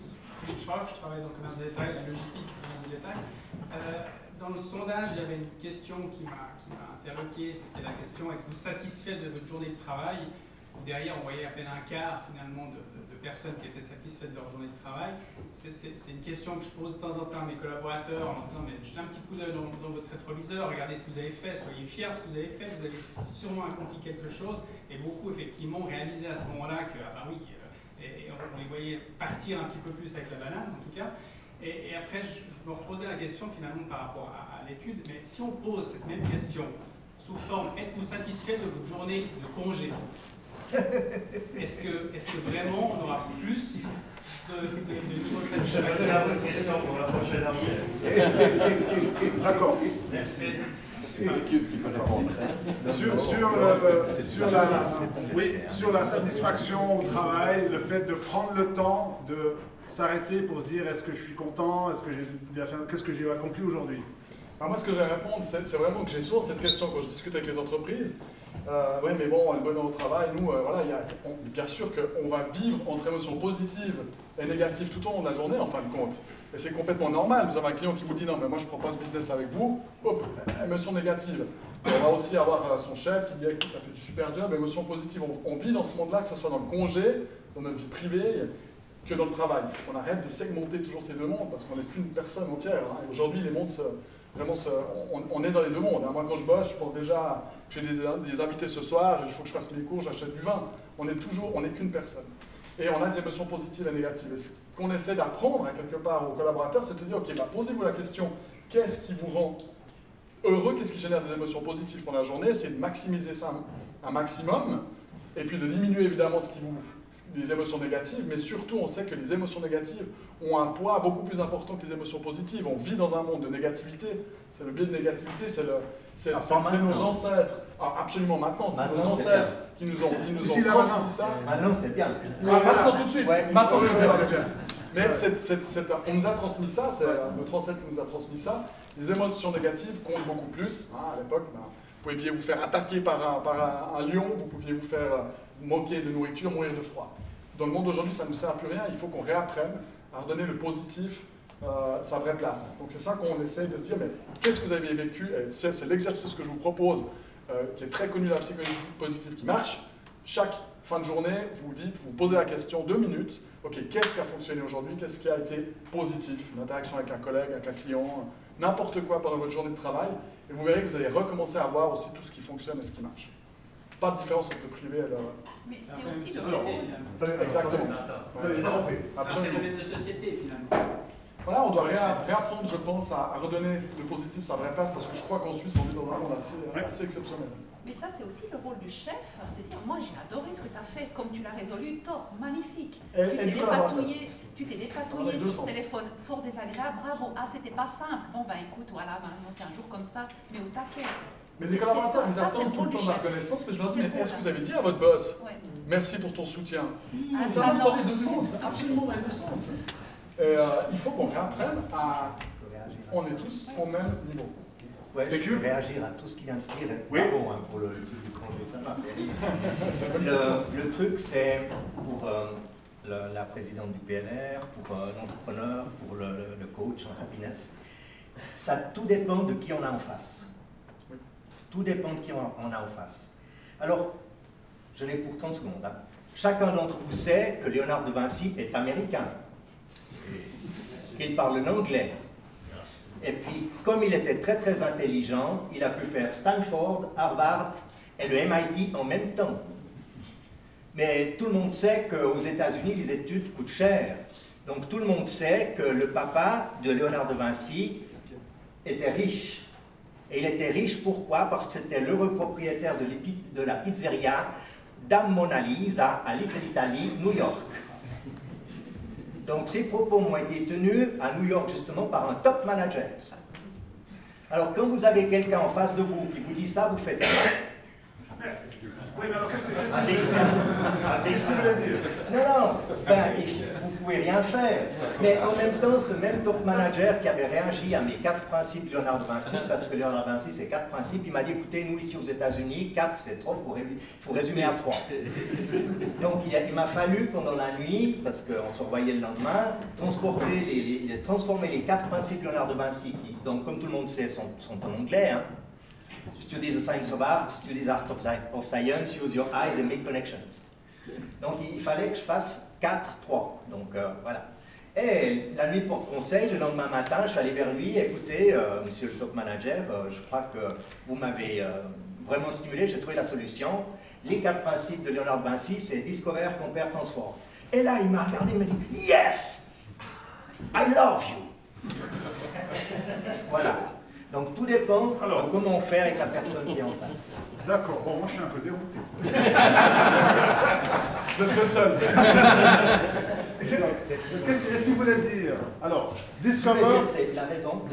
S9: Philippe Schroff, je travaille dans le commerce de détail, la logistique du commerce de détail. Dans le sondage, il y avait une question qui m'a interloqué, c'était la question êtes-vous satisfait de votre journée de travail? Derrière, on voyait à peine un quart finalement de personnes qui étaient satisfaites de leur journée de travail. C'est une question que je pose de temps en temps à mes collaborateurs en leur disant mais jetez un petit coup d'œil dans votre rétroviseur, regardez ce que vous avez fait, soyez fiers de ce que vous avez fait, vous avez sûrement accompli quelque chose. Et beaucoup effectivement réalisaient à ce moment-là que et on les voyait partir un petit peu plus avec la banane, en tout cas. Et après, je me reposais la question finalement par rapport à l'étude, mais si on pose cette même question sous forme « Êtes-vous satisfait de votre journée de congé ?» Est-ce que vraiment on aura plus de niveau de satisfaction?
S1: C'est la bonne question pour la prochaine année.
S4: D'accord.
S1: Merci.
S6: C'est l'équipe qui peut répondre.
S4: Sur la satisfaction au travail, le fait de prendre le temps de s'arrêter pour se dire est-ce que je suis content, est-ce que j'ai bien fait, qu'est-ce que j'ai accompli aujourd'hui?
S7: Moi, ce que je vais répondre, c'est vraiment que j'ai souvent cette question quand je discute avec les entreprises. Oui, mais bon, le bonheur au travail, nous, bien sûr qu'on va vivre entre émotions positives et négatives tout au long de la journée, en fin de compte. Et c'est complètement normal. Vous avez un client qui vous dit non, mais moi je ne prends pas ce business avec vous, hop, émotion négative. On va aussi avoir son chef qui dit écoute, tu as fait du super job, émotion positive. On vit dans ce monde-là, que ce soit dans le congé, dans notre vie privée. que dans le travail. On arrête de segmenter toujours ces deux mondes parce qu'on n'est plus une personne entière. Hein. Aujourd'hui, les mondes, on est dans les deux mondes. Hein. Moi, quand je bosse, je pense déjà, j'ai des invités ce soir, il faut que je fasse mes cours, j'achète du vin. On n'est qu'une personne. Et on a des émotions positives et négatives. Et ce qu'on essaie d'apprendre, quelque part, aux collaborateurs, c'est de se dire, ok, bah, posez-vous la question, qu'est-ce qui vous rend heureux, qu'est-ce qui génère des émotions positives pendant la journée, essayez de maximiser ça un maximum, et puis de diminuer évidemment les émotions négatives, mais surtout on sait que les émotions négatives ont un poids beaucoup plus important que les émotions positives. On vit dans un monde de négativité, c'est le biais de négativité, c'est nos ancêtres, absolument maintenant, c'est nos ancêtres qui nous ont transmis ça.
S3: Maintenant c'est bien.
S7: Maintenant tout de suite, maintenant c'est bien. Mais
S3: Ouais.
S7: on nous a transmis ça, c'est notre ancêtre qui nous a transmis ça. Les émotions négatives comptent beaucoup plus. Hein, à l'époque, vous pouviez vous faire attaquer par un lion, vous pouviez vous faire manquer de nourriture, mourir de froid. Dans le monde d'aujourd'hui, ça ne nous sert à plus rien. Il faut qu'on réapprenne à redonner le positif sa vraie place. Donc c'est ça qu'on essaye de se dire, mais qu'est-ce que vous avez vécu? C'est l'exercice que je vous propose, qui est très connu dans la psychologie positive, qui marche. Chaque fin de journée, vous posez la question 2 minutes, ok, qu'est-ce qui a fonctionné aujourd'hui, qu'est-ce qui a été positif, une interaction avec un collègue, avec un client, n'importe quoi pendant votre journée de travail, et vous verrez que vous allez recommencer à voir aussi tout ce qui fonctionne et ce qui marche. Pas de différence entre le privé et le...
S5: Mais c'est aussi le
S9: société, finalement.
S7: Exactement.
S9: C'est un phénomène de société, finalement.
S7: Voilà, on doit réapprendre, je pense, à redonner le positif sa vraie place, parce que je crois qu'en Suisse, on vit dans un monde assez exceptionnel.
S5: Mais ça, c'est aussi le rôle du chef, de dire, moi j'ai adoré ce que tu as fait, comme tu l'as résolu, top, magnifique. Tu t'es dépatouillé sur ce téléphone, fort désagréable, bravo, ah c'était pas simple, bon ben écoute, voilà, maintenant c'est un jour comme ça, mais au taquet.
S7: Mais les collaborateurs, ils attendent tout le temps de la reconnaissance, mais je leur dis, mais est-ce que vous avez dit à votre boss, merci pour ton soutien? Ça marche dans les deux sens, absolument dans les deux sens. Il faut qu'on réapprenne à... On est tous au même niveau.
S3: Ouais, je peux réagir à tout ce qui vient de se dire.
S4: Oui.
S3: Bon, hein, pour le truc du congé, ça m'a fait rire. Le truc, c'est pour la présidente du PNR, pour l'entrepreneur, pour le coach en happiness. Ça, tout dépend de qui on a en face. Tout dépend de qui on a en face. Alors, je l'ai pour 30 secondes. Hein. Chacun d'entre vous sait que Léonard de Vinci est américain, qu'il parle l'anglais. Et puis, comme il était très très intelligent, il a pu faire Stanford, Harvard et le MIT en même temps. Mais tout le monde sait qu'aux États-Unis, les études coûtent cher. Donc tout le monde sait que le papa de Léonard de Vinci était riche. Et il était riche pourquoi? Parce que c'était l'heureux propriétaire de la pizzeria Dame Mona Lisa à Little Italy, New York. Donc ces propos m'ont été tenus à New York justement par un top manager. Alors quand vous avez quelqu'un en face de vous qui vous dit ça, vous faites quoi?
S4: Oui, mais alors qu'est-ce que
S3: Non, ben, vous ne pouvez rien faire. Mais en même temps, ce même top manager qui avait réagi à mes 4 principes Léonard de Vinci, parce que Léonard de Vinci c'est 4 principes, il m'a dit, écoutez, nous ici aux États-Unis, 4 c'est trop, il faut résumer à 3. Donc il m'a fallu pendant la nuit, parce qu'on se revoyait le lendemain, transformer les 4 principes Léonard de Vinci, qui, donc comme tout le monde sait, sont en anglais, hein. Study the science of art, study the art of science, use your eyes and make connections. Donc il fallait que je fasse 4-3. Donc voilà. Et la nuit pour conseil, le lendemain matin, je suis allé vers lui, écoutez, monsieur le top manager, je crois que vous m'avez vraiment stimulé, j'ai trouvé la solution. Les 4 principes de Léonard de Vinci, c'est Discover, Compare, Transform. Et là, il m'a regardé et m'a dit, yes, I love you. Voilà. Donc tout dépend de comment faire avec la personne qui est en face.
S4: D'accord, bon, moi je suis un peu dérouté.
S7: Vous êtes le seul.
S4: Qu'est-ce qu'il voulait dire? Alors, discover,
S3: il a raison,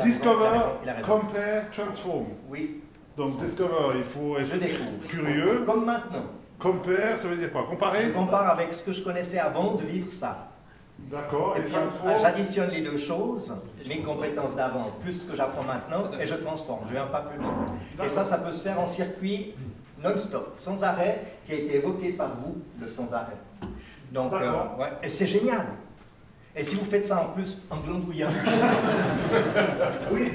S4: compare, transform.
S3: Oui.
S4: Donc discover, il faut être curieux.
S3: Comme maintenant.
S4: Compare, ça veut dire quoi? Comparer?
S3: Je compare avec ce que je connaissais avant de vivre ça.
S4: D'accord.
S3: Et puis j'additionne les deux choses, mes compétences d'avant plus ce que j'apprends maintenant, et je transforme, je vais un pas plus vite. Et ça peut se faire en circuit non-stop, sans arrêt, qui a été évoqué par vous, le sans arrêt. Donc, ouais, et c'est génial. Et si vous faites ça en plus en glandouillant.
S4: Oui.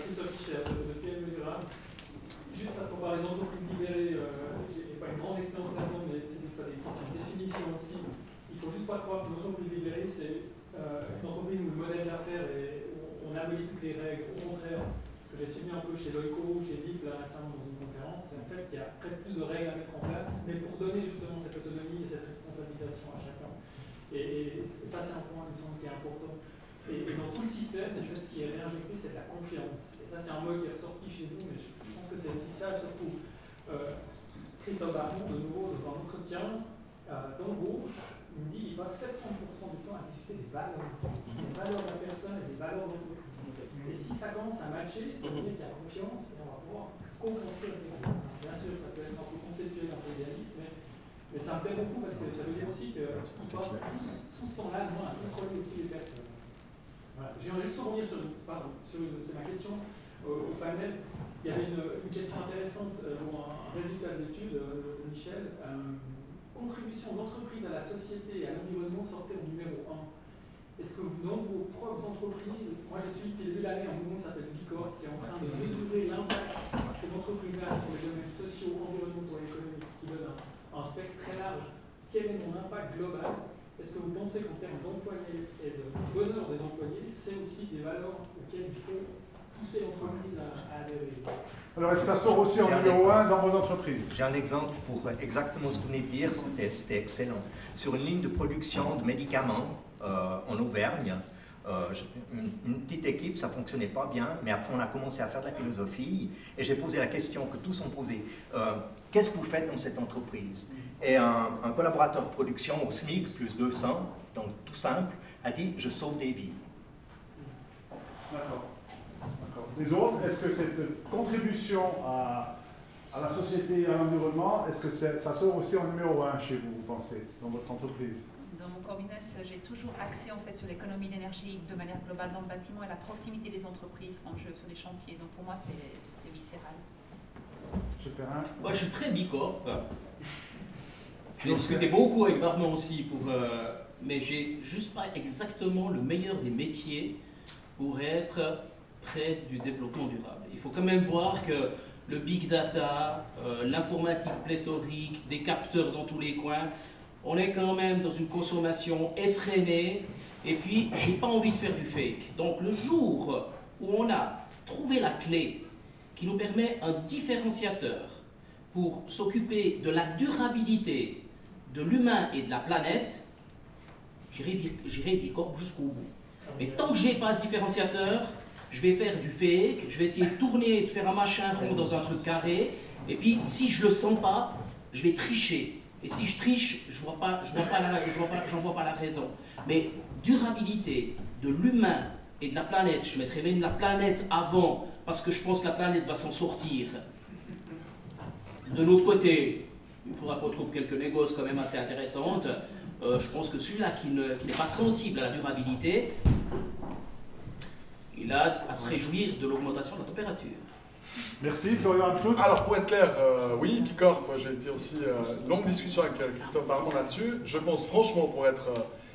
S8: Christophe Fischer de PME Durable. Juste parce qu'on parle des entreprises libérées, j'ai pas une grande expérience pas croire que l'entreprise libérée, c'est une entreprise où le modèle d'affaires est, on abolit toutes les règles. Au contraire, ce que j'ai suivi un peu chez Loico, chez VIP, là récemment dans une conférence, c'est en fait qu'il y a presque plus de règles à mettre en place, mais pour donner justement cette autonomie et cette responsabilisation à chacun. Et ça, c'est un point, il me semble, qui est important. Et dans tout le système, quelque chose qui est réinjecté, c'est de la confiance. Et ça, c'est un mot qui est ressorti chez vous, mais je pense que c'est aussi ça, surtout. Christophe Baron, de nouveau, dans un entretien d'embauche, il me dit qu'il passe 70% du temps à discuter des valeurs de la personne et des valeurs de l'entreprise. Et si ça commence à matcher, ça veut dire qu'il y a confiance et on va pouvoir co-construire quelque chose. Bien sûr, ça peut être un peu conceptuel, un peu idéaliste, mais ça me plaît beaucoup parce que ça veut dire aussi qu'ils passent tout ce temps-là à contrôler aussi les personnes. Voilà. J'aimerais juste revenir sur c'est ma question au panel. Il y avait une question intéressante pour un résultat de l'étude de Michel. Contribution d'entreprise à la société et à l'environnement sortait au numéro 1. Est-ce que dans vos propres entreprises, moi j'ai suivi depuis le début de l'année un mouvement qui s'appelle Bicorp, qui est en train de mesurer l'impact que l'entreprise a sur les domaines sociaux, environnementaux et économiques, qui donne un spectre très large. Quel est mon impact global? Est-ce que vous pensez qu'en termes d'employés et de bonheur des employés, c'est aussi des valeurs auxquelles il faut pousser l'entreprise à adhérer?
S4: Alors, est-ce que ça sort aussi en numéro 1 dans vos entreprises?
S3: J'ai un exemple pour exactement ce que vous venez de dire, c'était excellent. Sur une ligne de production de médicaments en Auvergne, une petite équipe, ça ne fonctionnait pas bien, mais après on a commencé à faire de la philosophie et j'ai posé la question que tous ont posée. Qu'est-ce que vous faites dans cette entreprise? Et un collaborateur de production au SMIC, plus 200, donc tout simple, a dit « je sauve des vies ».
S4: D'accord. Les autres, est-ce que cette contribution à la société et à l'environnement, est-ce que ça sort aussi en numéro 1 chez vous, vous pensez, dans votre entreprise?
S5: Dans mon core business, j'ai toujours axé en fait sur l'économie d'énergie de manière globale dans le bâtiment et la proximité des entreprises quand je sur les chantiers. Donc pour moi, c'est viscéral.
S4: Super.
S2: Moi, je suis très Bicorp. J'ai discuté beaucoup avec Barbon aussi, mais j'ai juste pas exactement le meilleur des métiers pour être près du développement durable. Il faut quand même voir que le big data, l'informatique pléthorique, des capteurs dans tous les coins, on est quand même dans une consommation effrénée et puis j'ai pas envie de faire du fake. Donc le jour où on a trouvé la clé qui nous permet un différenciateur pour s'occuper de la durabilité de l'humain et de la planète, j'irai Bicorp jusqu'au bout. Mais tant que j'ai pas ce différenciateur, je vais faire du fake, je vais essayer de tourner, de faire un machin rond dans un truc carré, et puis si je le sens pas, je vais tricher. Et si je triche, j'en vois pas la raison. Mais durabilité de l'humain et de la planète, je mettrai même la planète avant, parce que je pense que la planète va s'en sortir. De l'autre côté, il faudra qu'on trouve quelques négoces quand même assez intéressantes. Je pense que celui-là qui n'est pas sensible à la durabilité, il a à se réjouir de l'augmentation de la température.
S4: Merci, Florian Amstutz.
S7: Alors, pour être clair, oui, Bicorp, j'ai été aussi longue discussion avec Christophe Barmon là-dessus. Je pense franchement, pour être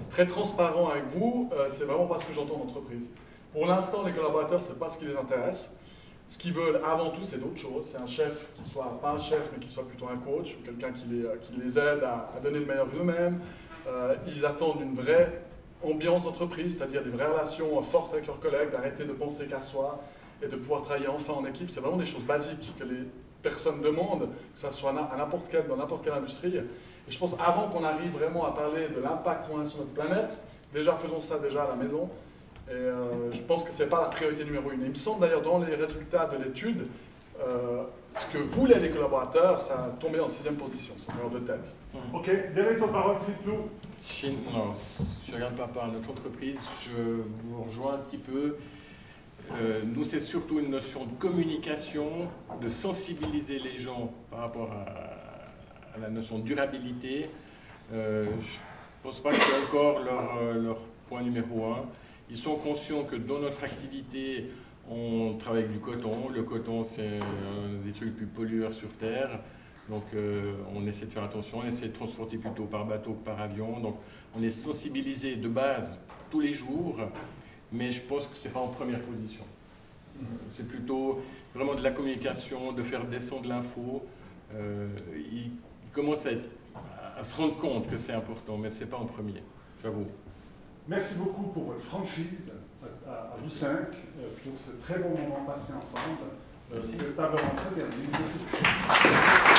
S7: très transparent avec vous, c'est vraiment pas ce que j'entends d'entreprise. Pour l'instant, les collaborateurs, c'est pas ce qui les intéresse. Ce qu'ils veulent avant tout, c'est d'autres choses. C'est un chef qui soit, pas un chef, mais qui soit plutôt un coach, ou quelqu'un qui les aide à donner le meilleur d'eux-mêmes. Ils attendent une vraie ambiance d'entreprise, c'est-à-dire des vraies relations fortes avec leurs collègues, d'arrêter de penser qu'à soi et de pouvoir travailler enfin en équipe. C'est vraiment des choses basiques que les personnes demandent, que ça soit dans n'importe quelle industrie. Et je pense avant qu'on arrive vraiment à parler de l'impact qu'on a sur notre planète, déjà faisons ça déjà à la maison. Et je pense que ce n'est pas la priorité numéro 1. Et il me semble d'ailleurs dans les résultats de l'étude, ce que voulaient les collaborateurs, ça a tombé en 6e position, sur l'heure de tête.
S4: Ok, derrière ton parole, Philippe Lou.
S6: Non, je ne regarde pas par notre entreprise, je vous rejoins un petit peu. Nous, c'est surtout une notion de communication, de sensibiliser les gens par rapport à la notion de durabilité. Je ne pense pas que c'est encore leur point numéro 1. Ils sont conscients que dans notre activité, on travaille avec du coton. Le coton, c'est des trucs les plus pollueurs sur Terre. Donc, on essaie de faire attention. On essaie de transporter plutôt par bateau que par avion. Donc, on est sensibilisé de base tous les jours. Mais je pense que ce n'est pas en première position. C'est plutôt vraiment de la communication, de faire descendre l'info. Ils commencent à se rendre compte que c'est important, mais ce n'est pas en premier. Bravo.
S4: Merci beaucoup pour votre franchise, à vous 5, pour ce très bon moment passé ensemble. Cette table ronde très bien. Merci.